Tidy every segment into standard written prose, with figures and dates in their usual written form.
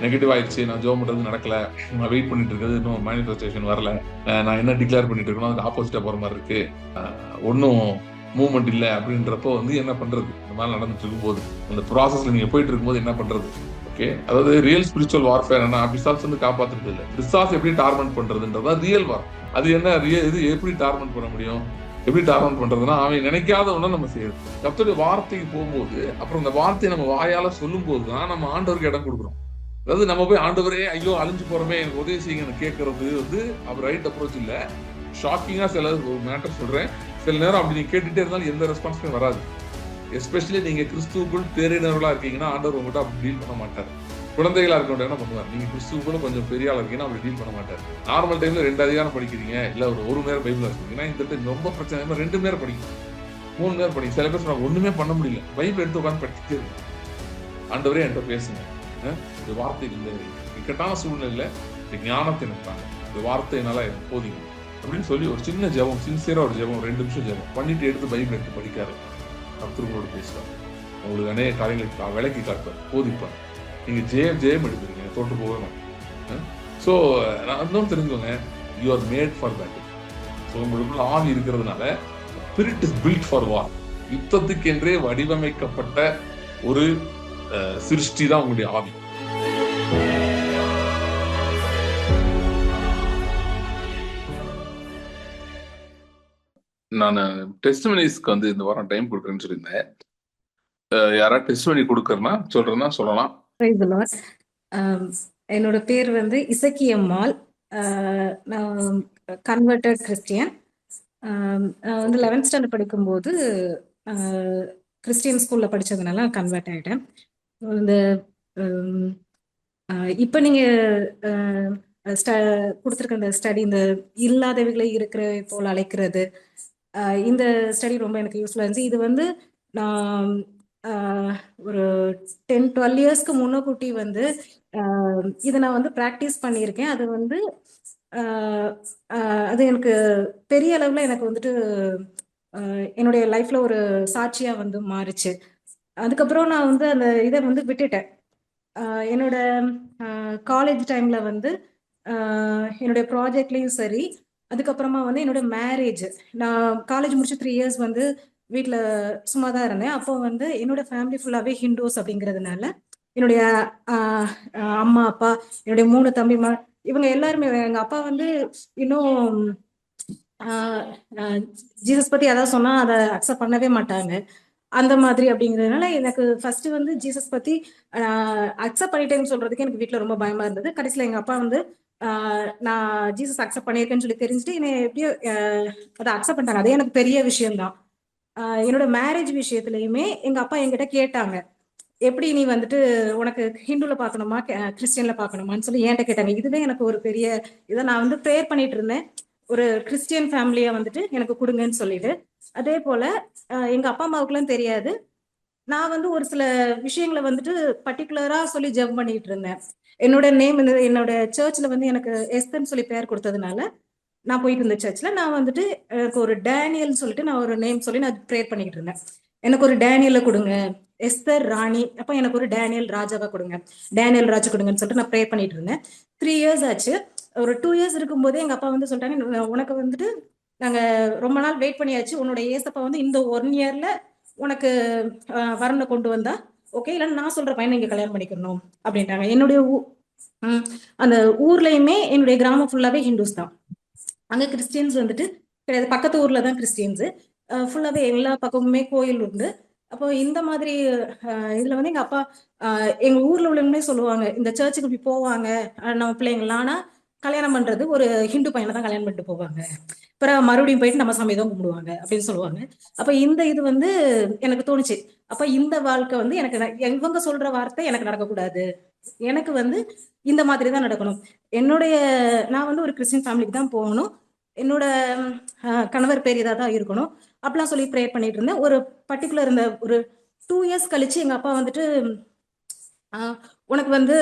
Negative ஆயிடுச்சு, நான் ஜோம் பண்றது நடக்கல, நான் வெயிட் பண்ணிட்டு இருக்கிறது இன்னும் மேனிஃபெஸ்டேஷன் வரல, நான் என்ன டிக்ளேர் பண்ணிட்டு இருக்கணும் அதுக்கு ஆப்போசிட்டா போற மாதிரி இருக்கு, ஒன்றும் மூவ்மெண்ட் இல்லை அப்படின்றப்போ என்ன பண்றது? இந்த மாதிரி நடந்துட்டு இருக்கும்போது, அந்த ப்ராசஸ்ல நீங்க போயிட்டு இருக்கும்போது என்ன பண்றது? ஓகே, அதாவது ரியல் ஸ்பிரிச்சுவல் வார்ஃபேர் என்ன, பிசாஸ் காப்பாத்துறது இல்லை, பிசாஸ் எப்படி டார்மெண்ட் பண்றதுன்றதா ரியல் வார். அது என்ன இது எப்படி டார்மெண்ட் பண்ண முடியும்? எப்படி டார்மெண்ட் பண்றதுன்னா, அவன் நினைக்காத ஒண்ணு நம்ம செய்யறது. கர்த்தருடைய வார்த்தைக்கு போகும்போது, அப்புறம் அந்த வார்த்தையை நம்ம வாயால சொல்லும் போதுதான் நம்ம ஆண்டவருக்கு இடம் கொடுக்குறோம். அதாவது நம்ம போய் ஆண்டவரே ஐயோ அழிஞ்சு போறமே எனக்கு உதவி செய்யுங்க கேட்கறது அவர் ரைட் அப்ரோச் இல்ல. ஷாக்கிங்கா சில மேட்டர் சொல்றேன், சில நேரம் அப்படி நீங்க கேட்டுட்டே இருந்தாலும் எந்த ரெஸ்பான்ஸுமே வராது. எஸ்பெஷலி நீங்க கிறிஸ்துவுக்குள் தேறினவர்களா இருக்கீங்கன்னா ஆண்டவர் உங்கள்கிட்ட அப்படி டீல் பண்ண மாட்டார். குழந்தைகளா இருக்கவங்க என்ன பண்ணுவார்? நீங்க கிறிஸ்துவுக்குள்ள கொஞ்சம் பெரிய ஆளா இருக்கீங்கன்னா அப்படி டீல் பண்ண மாட்டார். நார்மல் டைம்ல 2 அதிகாரம் படிக்கிறீங்க, இல்ல ஒரு நேரம் பைபிள் இருக்கீங்கன்னா இந்த டைம் ரொம்ப பிரச்சனை 2 நேரம் படிக்கணும், 3 நேரம் படிங்க. சில பேர் சொன்னாங்க ஒண்ணுமே பண்ண முடியல, பைபிள் எடுத்து உட்காந்து படிச்சுட்டே இருக்கு. ஆண்டவரே என்கிட்ட பேசுங்க, இந்த வார்த்தை இல்லை இக்கட்டான சூழ்நிலையில இந்த ஞானத்தை எனக்கு இந்த வார்த்தையினால எனக்கு போதிங்க அப்படின்னு சொல்லி ஒரு சின்ன ஜெபம், சின்சியரா ஒரு ஜெபம், 2 நிமிஷம் ஜெபம் பண்ணிட்டு எடுத்து பைபிள் எடுத்து படிக்காரு. கர்த்தரோடு பேசுவார், உங்களுக்கு அநேக காரியங்களை விளக்கி காட்டுவார், போதிப்பார். நீங்க ஜெயம் எடுத்துருக்கீங்க, தோட்டு போகணும். ஸோ நான் இன்னும் தெரிஞ்சுக்கோங்க, you are made for that. So உங்களுக்குள்ள ஆவி இருக்கிறதுனால ஸ்பிரிட் இஸ் பில்ட் ஃபார் வார். யுத்தத்துக்கென்றே வடிவமைக்கப்பட்ட ஒரு சிருஷ்டி தான் உங்களுடைய ஆவி. நான் டெஸ்டிமனிஸ்க்கு இந்த வாரம் டைம் கொடுக்குறேன்னு சொல்லியிருந்தேன். யாராவது டெஸ்டிமனி கொடுக்கறனா சொல்றேன்னா சொல்லலாம். என்னோட பேர் இசக்கி அம்மாள். நான் கன்வெர்டட் கிறிஸ்டியன். நான் 11th ஸ்டாண்டர்ட் படிக்கும்போது கிறிஸ்டியன் ஸ்கூல்ல படிச்சதுனால கன்வெர்ட் ஆயிட்டேன். இந்த இப்போ நீங்க கொடுத்துருக்க இந்த ஸ்டடி, இந்த இல்லாதவைகளை இருக்கிற போல் அழைக்கிறது, இந்த ஸ்டடி ரொம்ப எனக்கு யூஸ்ஃபுல்லாக இருந்துச்சு. இது நான் ஒரு 10-12 இயர்ஸ்க்கு முன்னக்கூட்டி இதை நான் ப்ராக்டிஸ் பண்ணியிருக்கேன். அது அது எனக்கு பெரிய அளவில் எனக்கு என்னுடைய லைஃப்ல ஒரு சாட்சியா மாறுச்சு. அதுக்கப்புறம் நான் அந்த இதை விட்டுட்டேன். என்னோட காலேஜ் டைம்ல என்னுடைய ப்ராஜெக்ட்லயும் சரி, அதுக்கப்புறமா என்னோட மேரேஜ், நான் காலேஜ் முடிச்சு 3 இயர்ஸ் வீட்டில் சும்மா தான் இருந்தேன். அப்போ என்னோட ஃபேமிலி ஃபுல்லாகவே ஹிந்துஸ் அப்படிங்கிறதுனால என்னுடைய அம்மா அப்பா, என்னுடைய 3 தம்பிமா, இவங்க எல்லாருமே, எங்கள் அப்பா இன்னும் ஜீசஸ் பற்றி அதாவது சொன்னால் அதை அக்செப்ட் பண்ணவே மாட்டாங்க. அந்த மாதிரி அப்படிங்கிறதுனால எனக்கு ஃபர்ஸ்ட் ஜீசஸ் பற்றி அக்செப்ட் பண்ணிட்டேன்னு சொல்றதுக்கு எனக்கு வீட்டில் ரொம்ப பயமா இருந்தது. கடைசியில் எங்கள் அப்பா நான் ஜீசஸ் அக்செப்ட் பண்ணியிருக்கேன்னு சொல்லி தெரிஞ்சுட்டு என்னை எப்படியோ அதை அக்செப்ட் பண்ணிட்டாங்க. அதே எனக்கு பெரிய விஷயம்தான். என்னோட மேரேஜ் விஷயத்துலயுமே எங்க அப்பா என்கிட்ட கேட்டாங்க, எப்படி நீ உனக்கு ஹிந்துல பாக்கணுமா கிறிஸ்டியன்ல பாக்கணுமான்னு சொல்லி என்கிட்ட கேட்டாங்க. இதுவே எனக்கு ஒரு பெரிய இதை நான் ப்ரேயர் பண்ணிட்டு இருந்தேன், ஒரு கிறிஸ்டியன் ஃபேமிலியா எனக்கு கொடுங்கன்னு சொல்லிட்டு. அதே போல எங்க அப்பா அம்மாவுக்குலாம் தெரியாது, நான் ஒரு சில விஷயங்களை பர்டிகுலரா சொல்லி ஜெபம் பண்ணிட்டு இருந்தேன். என்னோட நேம் என்னோட சர்ச்ல எனக்கு எஸ்தர்ன்னு சொல்லி பேர் கொடுத்ததுனால நான் போயிட்டு இருந்த சர்ச்ல நான் எனக்கு ஒரு டேனியல் சொல்லிட்டு நான் ஒரு நேம் சொல்லி நான் ப்ரேயர் பண்ணிக்கிட்டு இருந்தேன். எனக்கு ஒரு டேனியல கொடுங்க, எஸ்தர் ராணி, அப்ப எனக்கு ஒரு டேனியல் ராஜாவா கொடுங்க, டேனியல் ராஜா கொடுங்கன்னு சொல்லிட்டு நான் ப்ரே பண்ணிட்டு இருந்தேன். 3 இயர்ஸ் ஆச்சு. ஒரு 2 இயர்ஸ் இருக்கும்போதே எங்க அப்பா சொல்லிட்டாங்க, உனக்கு நாங்க ரொம்ப நாள் வெயிட் பண்ணியாச்சு, உன்னோட ஏசப்பா இந்த 1 இயர்ல உனக்கு வரனை கொண்டு வந்தா ஓகே, இல்லைன்னா நான் சொல்ற பையனை இங்க கல்யாணம் பண்ணிக்கணும் அப்படின்ட்டாங்க. என்னுடைய அந்த ஊர்லயுமே என்னுடைய கிராமம் ஃபுல்லாவே ஹிந்துஸ் தான். அங்க கிறிஸ்டியன்ஸ் கிடையாது, பக்கத்து ஊர்ல தான் கிறிஸ்டியன்ஸ் ஃபுல்லாவே, எல்லா பக்கமுமே கோயில் உண்டு. அப்போ இந்த மாதிரி இதுல எங்க அப்பா எங்க ஊர்ல உள்ளவங்களே சொல்லுவாங்க, இந்த சர்ச்சுக்கு இப்படி போவாங்க நம்ம பிள்ளைங்களாம், ஆனா கல்யாணம் பண்றது ஒரு ஹிந்து பையனை தான் கல்யாணம் பண்ணிட்டு போவாங்க, அப்புறம் மறுபடியும் போயிட்டு நம்ம சாமி தான் கும்பிடுவாங்க அப்படின்னு சொல்லுவாங்க. அப்ப இந்த இது எனக்கு தோணுச்சு, அப்ப இந்த வாழ்க்கை எனக்கு இவங்க சொல்ற வார்த்தை எனக்கு நடக்கக்கூடாது, எனக்கு இந்த மாதிரி தான் நடக்கணும். என்னுடைய நான் ஒரு கிறிஸ்டின் ஃபேமிலிக்கு தான் போகணும், என்னோட கணவர் பேர் இதாக தான் இருக்கணும் அப்படிலாம் சொல்லி ப்ரேயர் பண்ணிட்டு இருந்தேன். ஒரு பர்டிகுலர் இந்த ஒரு 2 இயர்ஸ் கழிச்சு எங்க அப்பா உனக்கு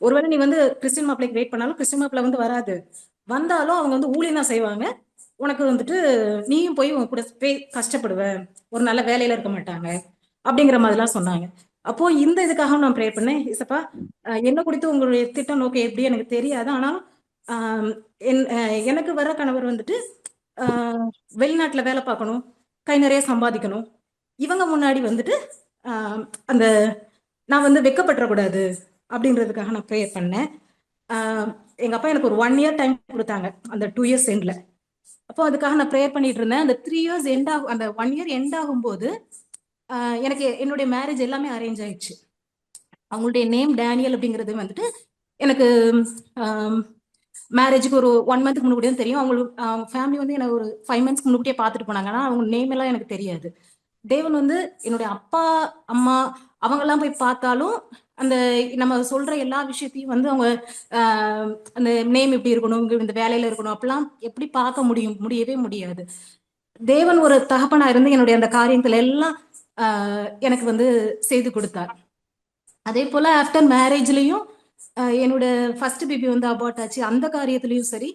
ஒருவேளை நீ கிறிஸ்டின் மாப்பிள்ளைக்கு வெயிட் பண்ணாலும் கிறிஸ்டின் மாப்பிள்ளை வராது, வந்தாலும் அவங்க ஊழியம் தான் செய்வாங்க, உனக்கு நீயும் போய் உங்க கூட கஷ்டப்படுவ, ஒரு நல்ல வேலையில இருக்க மாட்டாங்க அப்படிங்கிற மாதிரிலாம் சொன்னாங்க. அப்போ இந்த இதுக்காக நான் ப்ரே பண்ணேன். இசப்பா, என்ன குறித்து உங்களுடைய திட்டம் நோக்கம் எப்படி எனக்கு தெரியாது. ஆனாலும் ஆஹ் எனக்கு வர கணவர் வந்துட்டு வெளிநாட்டுல வேலை பார்க்கணும், கை நிறைய சம்பாதிக்கணும். இவங்க முன்னாடி வந்துட்டு ஆஹ் அந்த நான் வந்து வெக்கப்பட்டுறக்கூடாது அப்படின்றதுக்காக நான் ப்ரேயர் பண்ணேன். எங்க அப்பா எனக்கு ஒரு 1 இயர் டைம் கொடுத்தாங்க அந்த 2 இயர்ஸ் எண்ட்ல. அப்போ அதுக்காக நான் ப்ரேயர் பண்ணிட்டு இருந்தேன். அந்த 3 இயர்ஸ் எண்ட் ஆகும், அந்த 1 இயர் எண்ட் ஆகும்போது எனக்கு என்னுடைய மேரேஜ் எல்லாமே அரேஞ்ச் ஆயிடுச்சு. அவங்களுடைய நேம் டேனியல் அப்படிங்கிறது வந்துட்டு எனக்கு மேரேஜுக்கு ஒரு 1 மந்த்க்கு முன்னாடியே தெரியும். அவங்க ஃபேமிலி வந்து எனக்கு ஒரு 5 மந்த்ஸ்க்கு முன்னாடியே பார்த்துட்டு போனாங்க. ஆனால் அவங்க நேம் எல்லாம் எனக்கு தெரியாது. தேவன் வந்து என்னுடைய அப்பா அம்மா அவங்கெல்லாம் போய் பார்த்தாலும் அந்த நம்ம சொல்ற எல்லா விஷயத்தையும் வந்து அவங்க அந்த நேம் எப்படி இருக்கணும், இந்த வேலையில இருக்கணும் அப்படிலாம் எப்படி பார்க்க முடியவே முடியாது. தேவன் ஒரு தகப்பனா இருந்து என்னுடைய அந்த காரியத்துல எல்லாம் எனக்கு வந்து செய்து கொடுத்தார். அதே போல ஆஃப்டர் மேரேஜ்லயும் என்னோட ஃபர்ஸ்ட் பேபி வந்து அபார்ட் ஆச்சு. அந்த காரியத்திலயும் சரி,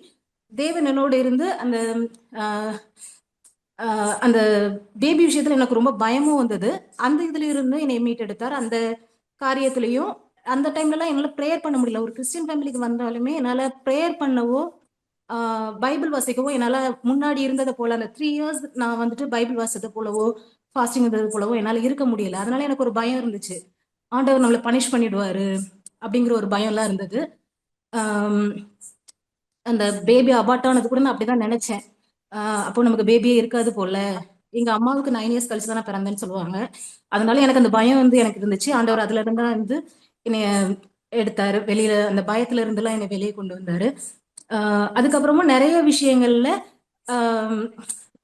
தேவன் என்னோட இருந்து அந்த அந்த பேபி விஷயத்துல எனக்கு ரொம்ப பயமும் வந்தது. அந்த இதுல இருந்து என்னை மீட்டெடுத்தார். அந்த காரியத்திலையும் அந்த டைம்லலாம் என்னால ப்ரேயர் பண்ண முடியல. ஒரு கிறிஸ்டியன் ஃபேமிலிக்கு வந்தாலுமே என்னால ப்ரேயர் பண்ணவோ பைபிள் வாசிக்கவோ என்னால முன்னாடி இருந்ததை போல அந்த 3 இயர்ஸ் நான் வந்துட்டு பைபிள் வாசித்தது போலவோ ஃபாஸ்டிங் இருந்தது போலவோ என்னால இருக்க முடியல. அதனால எனக்கு ஒரு பயம் இருந்துச்சு, ஆண்டவர் நம்மளை பனிஷ் பண்ணிடுவாரு அப்படிங்கிற ஒரு பயம் எல்லாம் இருந்தது. அந்த பேபி அபார்ட் ஆனது கூட நான் அப்படிதான் நினைச்சேன். அப்போ நமக்கு பேபியே இருக்காது போல. எங்க அம்மாவுக்கு 9 இயர்ஸ் கழிச்சு தான் நான் பிறந்தேன்னு சொல்லுவாங்க. அதனால எனக்கு அந்த பயம் வந்து எனக்கு இருந்துச்சு. ஆண்டவர் அதுல இருந்தா வந்து என்னைய எடுத்தாரு வெளியில, அந்த பயத்துல இருந்தெல்லாம் என்னை வெளியே கொண்டு வந்தாரு. அதுக்கப்புறமும் நிறைய விஷயங்கள்ல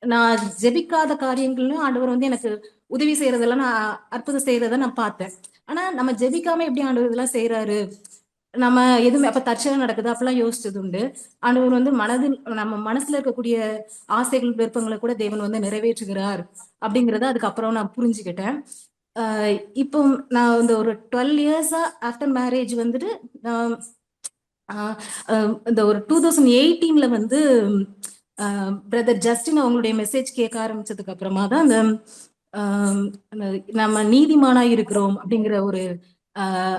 நான் ஜெபிக்காத காரியங்கள்லயும் ஆண்டவர் வந்து எனக்கு உதவி செய்யறதெல்லாம் நான் அற்புதம் செய்யறத நான் பார்த்தேன். ஆனா நம்ம ஜெபிக்காம எப்படி ஆண்டவர் இதெல்லாம் செய்யறாரு, நம்ம எதுவுமே அப்ப தற்செயலா நடக்குது அப்படிலாம் யோசிச்சது உண்டு. ஆண்டவர் வந்து நம்ம மனசுல இருக்கக்கூடிய ஆசைகள் விருப்பங்களை கூட தேவன் வந்து நிறைவேற்றுகிறார் அப்படிங்கிறத அதுக்கப்புறம் நான் புரிஞ்சுக்கிட்டேன். இப்போ நான் இந்த ஒரு 12 இயர்ஸா ஆஃப்டர் மேரேஜ் வந்துட்டு இந்த ஒரு 2018ல வந்து பிரதர் ஜஸ்டின் அவங்களுடைய மெசேஜ் கேட்க ஆரம்பிச்சதுக்கு அப்புறமா தான் அந்த நம்ம நீதிமானா இருக்கிறோம் அப்படிங்கிற ஒரு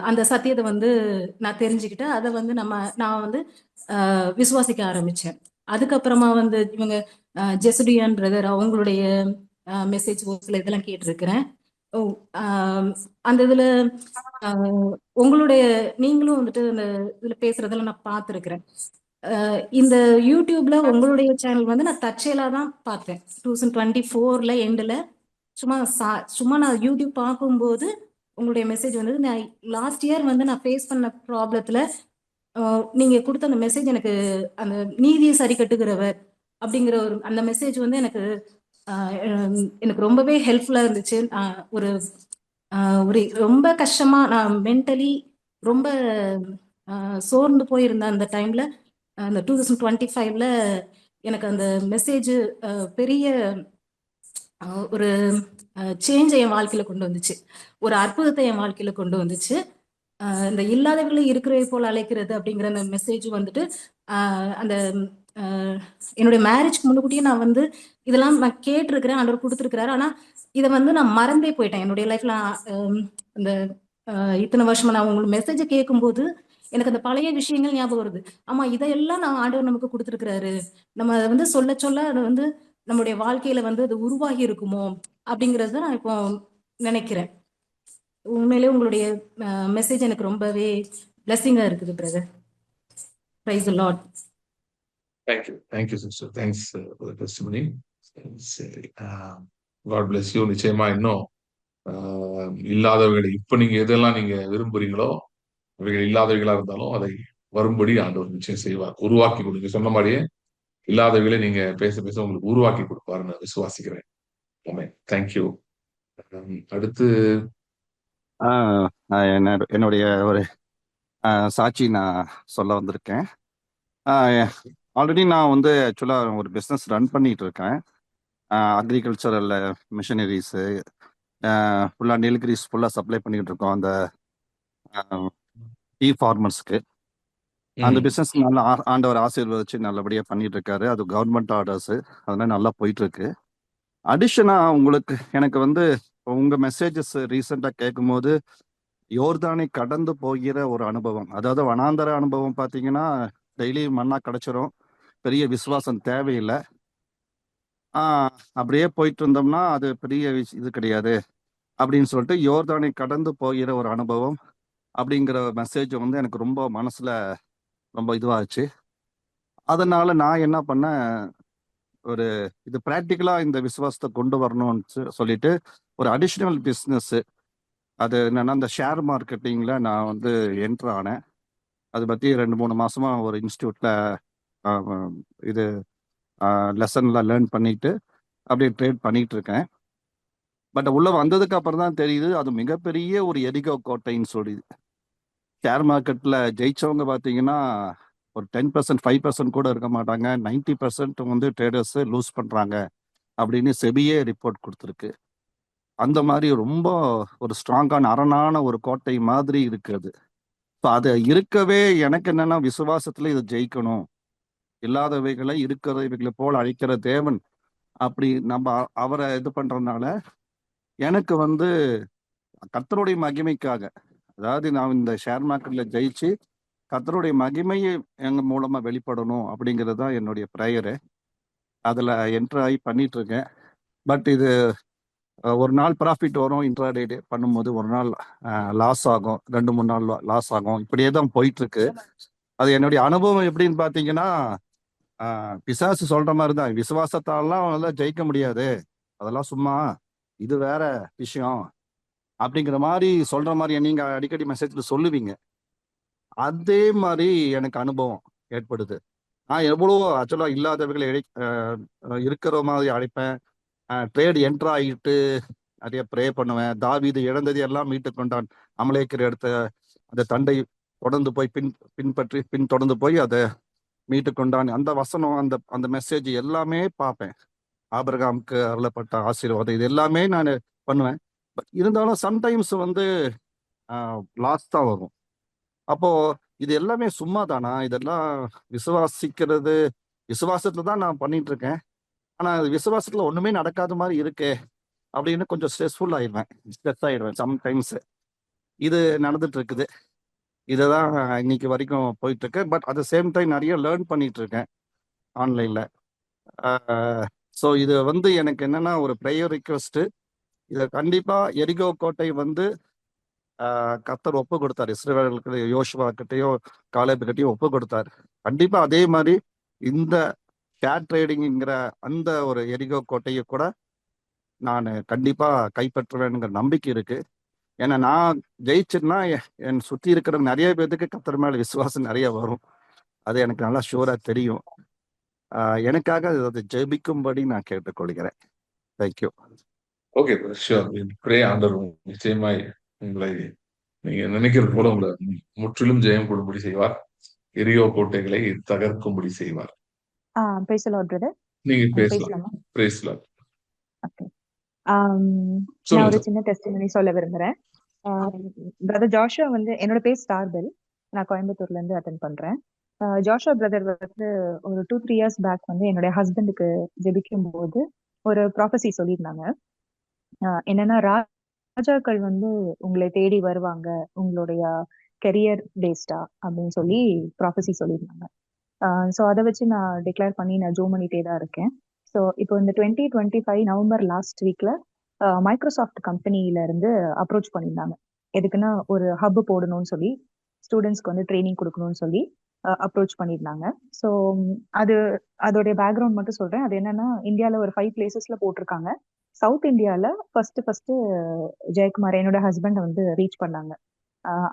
அந்த சத்தியத்தை வந்து நான் தெரிஞ்சுக்கிட்டேன். அதை வந்து நான் வந்து விசுவாசிக்க ஆரம்பிச்சேன். அதுக்கப்புறமா வந்து இவங்க ஜெசுடியான் பிரதர் அவங்களுடைய மெசேஜ் இதெல்லாம் கேட்டிருக்கிறேன். அந்த இதுல உங்களுடைய நீங்களும் வந்துட்டு அந்த இதுல பேசுறதெல்லாம் நான் பார்த்துருக்கிறேன். இந்த யூடியூப்ல உங்களுடைய சேனல் வந்து நான் தற்செயலா தான் பார்த்தேன். 2024ல எண்டுல சும்மா நான் யூடியூப் பார்க்கும்போது உங்களுடைய மெசேஜ் வந்து நான் லாஸ்ட் இயர் வந்து நான் ஃபேஸ் பண்ண ப்ராப்ளத்துல நீங்க கொடுத்த அந்த மெசேஜ் எனக்கு அந்த நீதியை சரி கட்டுகிறவர் அப்படிங்கிற ஒரு அந்த மெசேஜ் வந்து எனக்கு ரொம்பவே ஹெல்ப்ஃபுல்லா இருந்துச்சு. ஒரு ஒரு ரொம்ப கஷ்டமா நான் மென்டலி ரொம்ப சோர்ந்து போயிருந்தேன் அந்த டைம்ல. அந்த 2025ல எனக்கு அந்த மெசேஜ் பெரிய ஒரு சேஞ்சை என் வாழ்க்கையில கொண்டு வந்துச்சு, ஒரு அற்புதத்தை என் வாழ்க்கையில கொண்டு வந்துச்சு. இந்த இல்லாதவர்களை இருக்கிறவை போல் அழைக்கிறது அப்படிங்கிற அந்த மெசேஜ் வந்துட்டு அந்த என்னுடைய மேரேஜ்க்கு முன்னுக்கூட்டியே நான் வந்து இதெல்லாம் நான் கேட்டிருக்கிறேன், ஆண்டவர் கொடுத்துருக்கிறாரு. ஆனா இதை வந்து நான் மறந்தே போயிட்டேன் என்னுடைய லைஃப்ல. இந்த இத்தனை வருஷமா நான் உங்களுக்கு மெசேஜை கேட்கும்போது எனக்கு அந்த பழைய விஷயங்கள் ஞாபகம் வருது. ஆமா, இதையெல்லாம் நான் ஆண்டவர் நமக்கு கொடுத்துருக்கிறாரு, நம்ம அதை வந்து சொல்ல சொல்ல அது வந்து நம்முடைய வாழ்க்கையில வந்து அது உருவாகி இருக்குமோ அப்படிங்கறத நான் இப்போ நினைக்கிறேன். உண்மையிலே உங்களுடைய மெசேஜ் எனக்கு ரொம்பவே பிளஸிங்கா இருக்குது brother. Praise the Lord. Thank you sister. Thanks for the testimony. சரி, காட் பிளஸ் யூ. நிச்சயமா இன்னும் இல்லாதவர்களை இப்ப நீங்க எதெல்லாம் நீங்க விரும்புறீங்களோ அவைகள் இல்லாதவைகளா இருந்தாலும் அதை வரும்படி ஆண்டவர் நிச்சயம் செய்வார், உருவாக்கி கொடுங்க. சொன்ன மாதிரியே இல்லாதவைகளை நீங்க பேச பேச உங்களுக்கு உருவாக்கி கொடுப்பாருன்னு விசுவாசிக்கிறேன். தேங்க்யூ. அடுத்து என்னுடைய ஒரு சாட்சி நான் சொல்ல வந்திருக்கேன். ஆல்ரெடி நான் வந்து ஆக்சுவலாக ஒரு பிஸ்னஸ் ரன் பண்ணிட்டு இருக்கேன். அக்ரிகல்ச்சரல் மிஷினரிஸு ஃபுல்லாக நீலகிரிஸ் ஃபுல்லாக சப்ளை பண்ணிக்கிட்டு இருக்கோம் அந்த டீ ஃபார்மர்ஸ்க்கு. அந்த பிஸ்னஸ் நல்லா ஆண்டவர் ஆசீர்வதிச்சு நல்லபடியாக பண்ணிட்டு இருக்காரு. அது கவர்மெண்ட் ஆர்டர்ஸு, அதனால நல்லா போயிட்டு இருக்கு. அடிஷனாக உங்களுக்கு எனக்கு வந்து உங்க மெசேஜஸ் ரீசெண்டா கேட்கும்போது யோர்தானை கடந்து போகிற ஒரு அனுபவம், அதாவது வனாந்தர அனுபவம் பார்த்தீங்கன்னா டெய்லி மண்ணா கிடைச்சிரும், பெரிய விசுவாசம் தேவையில்லை. அப்படியே போயிட்டு இருந்தோம்னா அது பெரிய இது கிடையாது அப்படின்னு சொல்லிட்டு யோர்தானை கடந்து போகிற ஒரு அனுபவம் அப்படிங்கிற மெசேஜ் வந்து எனக்கு ரொம்ப மனசுல ரொம்ப இதுவாச்சு. அதனால நான் என்ன பண்ணேன், ஒரு இது ப்ராக்டிக்கலா இந்த விசுவாசத்தை கொண்டு வரணும்னு சொல்லிட்டு ஒரு அடிஷ்னல் பிஸ்னஸ், அது என்னன்னா இந்த ஷேர் மார்க்கெட்டிங்ல நான் வந்து என்ட்ரு ஆனேன். அதை பத்தி 2-3 மாசமா ஒரு இன்ஸ்டியூட்ல இது லெசன்லாம் லேர்ன் பண்ணிட்டு அப்படியே ட்ரேட் பண்ணிட்டு இருக்கேன். பட் உள்ள வந்ததுக்கு அப்புறம் தான் தெரியுது அது மிகப்பெரிய ஒரு எரிகோ கோட்டைன்னு சொல்லி. ஷேர் மார்க்கெட்ல ஜெயிச்சவங்க பார்த்தீங்கன்னா ஒரு 10% 5% கூட இருக்க மாட்டாங்க, 90% வந்து ட்ரேடர்ஸ் லூஸ் பண்றாங்க அப்படின்னு செபியே ரிப்போர்ட் கொடுத்துருக்கு. அந்த மாதிரி ரொம்ப ஒரு ஸ்ட்ராங்கான அரணான ஒரு கோட்டை மாதிரி இருக்குது. ஸோ அது இருக்கவே எனக்கு என்னன்னா விசுவாசத்துல இதை ஜெயிக்கணும், இல்லாதவைகளை இருக்கிறவைகளை போல் அழிக்கிற தேவன் அப்படி நம்ம அவரை இது பண்றதுனால எனக்கு வந்து கர்த்தருடைய மகிமைக்காக, அதாவது நான் இந்த ஷேர் மார்க்கெட்ல ஜெயிச்சு கர்த்தருடைய மகிமையை எங்க மூலமா வெளிப்படணும் அப்படிங்கிறது தான் என்னுடைய ப்ரேயரு. அதுல என்டர் ஆகி பண்ணிட்டு இருக்கேன். பட் இது ஒரு நாள் ப்ராஃபிட் வரும், இன்ட்ராடே பண்ணும்போது ஒரு நாள் லாஸ் ஆகும், 2-3 நாள் லாஸ் ஆகும், இப்படியே தான் போயிட்டு இருக்கு. அது என்னுடைய அனுபவம் எப்படின்னு பார்த்தீங்கன்னா, பிசாசு சொல்ற மாதிரி தான், விசுவாசத்தாலாம் அவனால ஜெயிக்க முடியாது, அதெல்லாம் சும்மா, இது வேற விஷயம் அப்படிங்கிற மாதிரி சொல்ற மாதிரி நீங்க அடிக்கடி மெசேஜ்ல சொல்லுவீங்க. அதே மாதிரி எனக்கு அனுபவம் ஏற்படுது. நான் எவ்வளவோ ஆக்சுவலா இல்லாதவர்களை இருக்கிற மாதிரி அழைப்பேன், ட்ரேட் என்ட்ரு ஆகிட்டு நிறைய ப்ரே பண்ணுவேன். தாவீது இழந்தது எல்லாம் மீட்டு கொண்டான், அமலேக்கர் எடுத்த அந்த தண்டை தொடர்ந்து போய் பின் தொடர்ந்து போய் அதை மீட்டு கொண்டான், அந்த வசனம், அந்த அந்த மெசேஜ் எல்லாமே பார்ப்பேன். ஆபிரகாமுக்கு அருளப்பட்ட ஆசீர்வாதம் இது எல்லாமே நான் பண்ணுவேன். பட் இருந்தாலும் சம்டைம்ஸ் வந்து லாஸ் தான் வரும். அப்போ இது எல்லாமே சும்மா தானா, இதெல்லாம் விசுவாசிக்கிறது, விசுவாசத்துல தான் நான் பண்ணிட்டு இருக்கேன், ஆனா விசுவாசத்துல ஒண்ணுமே நடக்காத மாதிரி இருக்கே அப்படின்னு கொஞ்சம் ஸ்ட்ரெஸ் ஆயிடுவேன் சம்டைம்ஸ். இது நடந்துட்டு இருக்குது, இதுதான் இன்னைக்கு வரைக்கும் போயிட்டு இருக்கு. But at the same time நிறைய லேர்ன் பண்ணிட்டு இருக்கேன் ஆன்லைன்ல. ஸோ இது வந்து எனக்கு என்னன்னா ஒரு ப்ரேயர் ரிக்வெஸ்ட், இதை கண்டிப்பா எரிகோ கோட்டை வந்து கர்த்தர் ஒப்பு கொடுத்தார், இஸ்ரவேலர்களுக்கு யோசுவா கிட்டையும் காலேபு கிட்டையும் ஒப்பு கொடுத்தார். கண்டிப்பா அதே மாதிரி இந்த ஷேர் ட்ரேடிங்கிற அந்த ஒரு எரிகோ கோட்டையை கூட நான் கண்டிப்பா கைப்பற்றுவேனுங்கிற நம்பிக்கை இருக்கு. ஏன்னா நான் ஜெயிச்சுன்னா என் சுற்றி இருக்கிற நிறைய பேருக்கு கர்த்தர் மேல விசுவாசம் நிறைய வரும், அது எனக்கு நல்லா ஷூரா தெரியும். எனக்காக அதை ஜெபிக்கும்படி நான் கேட்டுக்கொள்கிறேன். தேங்க்யூ. Okay, sure. ப்ரே ஆண்டவர் நிச்சயமாய் உங்களை நீங்க நினைக்கிறது போல உங்களை முற்றிலும் ஜெயம் கொடும்படி செய்வார், எரியோ கோட்டைகளை தகர்க்கும்படி செய்வார். Praise the Lord brother. நீங்க பேசலாம். பேசலாமா? Praise the Lord. ஓகே. நான் ஒரு சொல்லுங்க. சின்ன டெஸ்டிமனி சொல்ல விரும்புறேன். பிரதர் ஜாஷுவா வந்து, என்னோட பேர் ஸ்டார்பெல், நான் கோயம்புத்தூர்ல இருந்து அட்டென்ட் பண்றேன். ஜாஷுவா பிரதர் வந்து ஒரு 2-3 இயர்ஸ் பேக் வந்து என்னுடைய ஹஸ்பண்டுக்கு ஜெபிக்கும் போது ஒரு ப்ராஃபஸி சொல்லியிருந்தாங்க. என்னன்னா, ராஜாக்கள் வந்து உங்களை தேடி வருவாங்க, உங்களுடைய கெரியர் பேஸ்டா அப்படின்னு சொல்லி ப்ராஃபஸி சொல்லியிருந்தாங்க. ஸோ அதை வச்சு நான் டிக்ளேர் பண்ணி நான் ஜோ பண்ணிட்டே தான் இருக்கேன். ஸோ இப்போ இந்த 2025 நவம்பர் லாஸ்ட் வீக்ல மைக்ரோசாஃப்ட் கம்பெனியில இருந்து அப்ரோச் பண்ணியிருந்தாங்க. எதுக்குன்னா ஒரு ஹப் போடணும்னு சொல்லி, ஸ்டூடெண்ட்ஸ்க்கு வந்து ட்ரைனிங் கொடுக்கணும்னு சொல்லி அப்ரோச் பண்ணியிருந்தாங்க. ஸோ அதோடைய பேக்ரவுண்ட் மட்டும் சொல்றேன். அது என்னன்னா, இந்தியாவில் ஒரு 5 பிளேசஸ்ல போட்டிருக்காங்க. சவுத் இந்தியாவில் ஃபர்ஸ்ட் ஜெயக்குமார் என்னோட ஹஸ்பண்டை வந்து ரீச் பண்ணாங்க.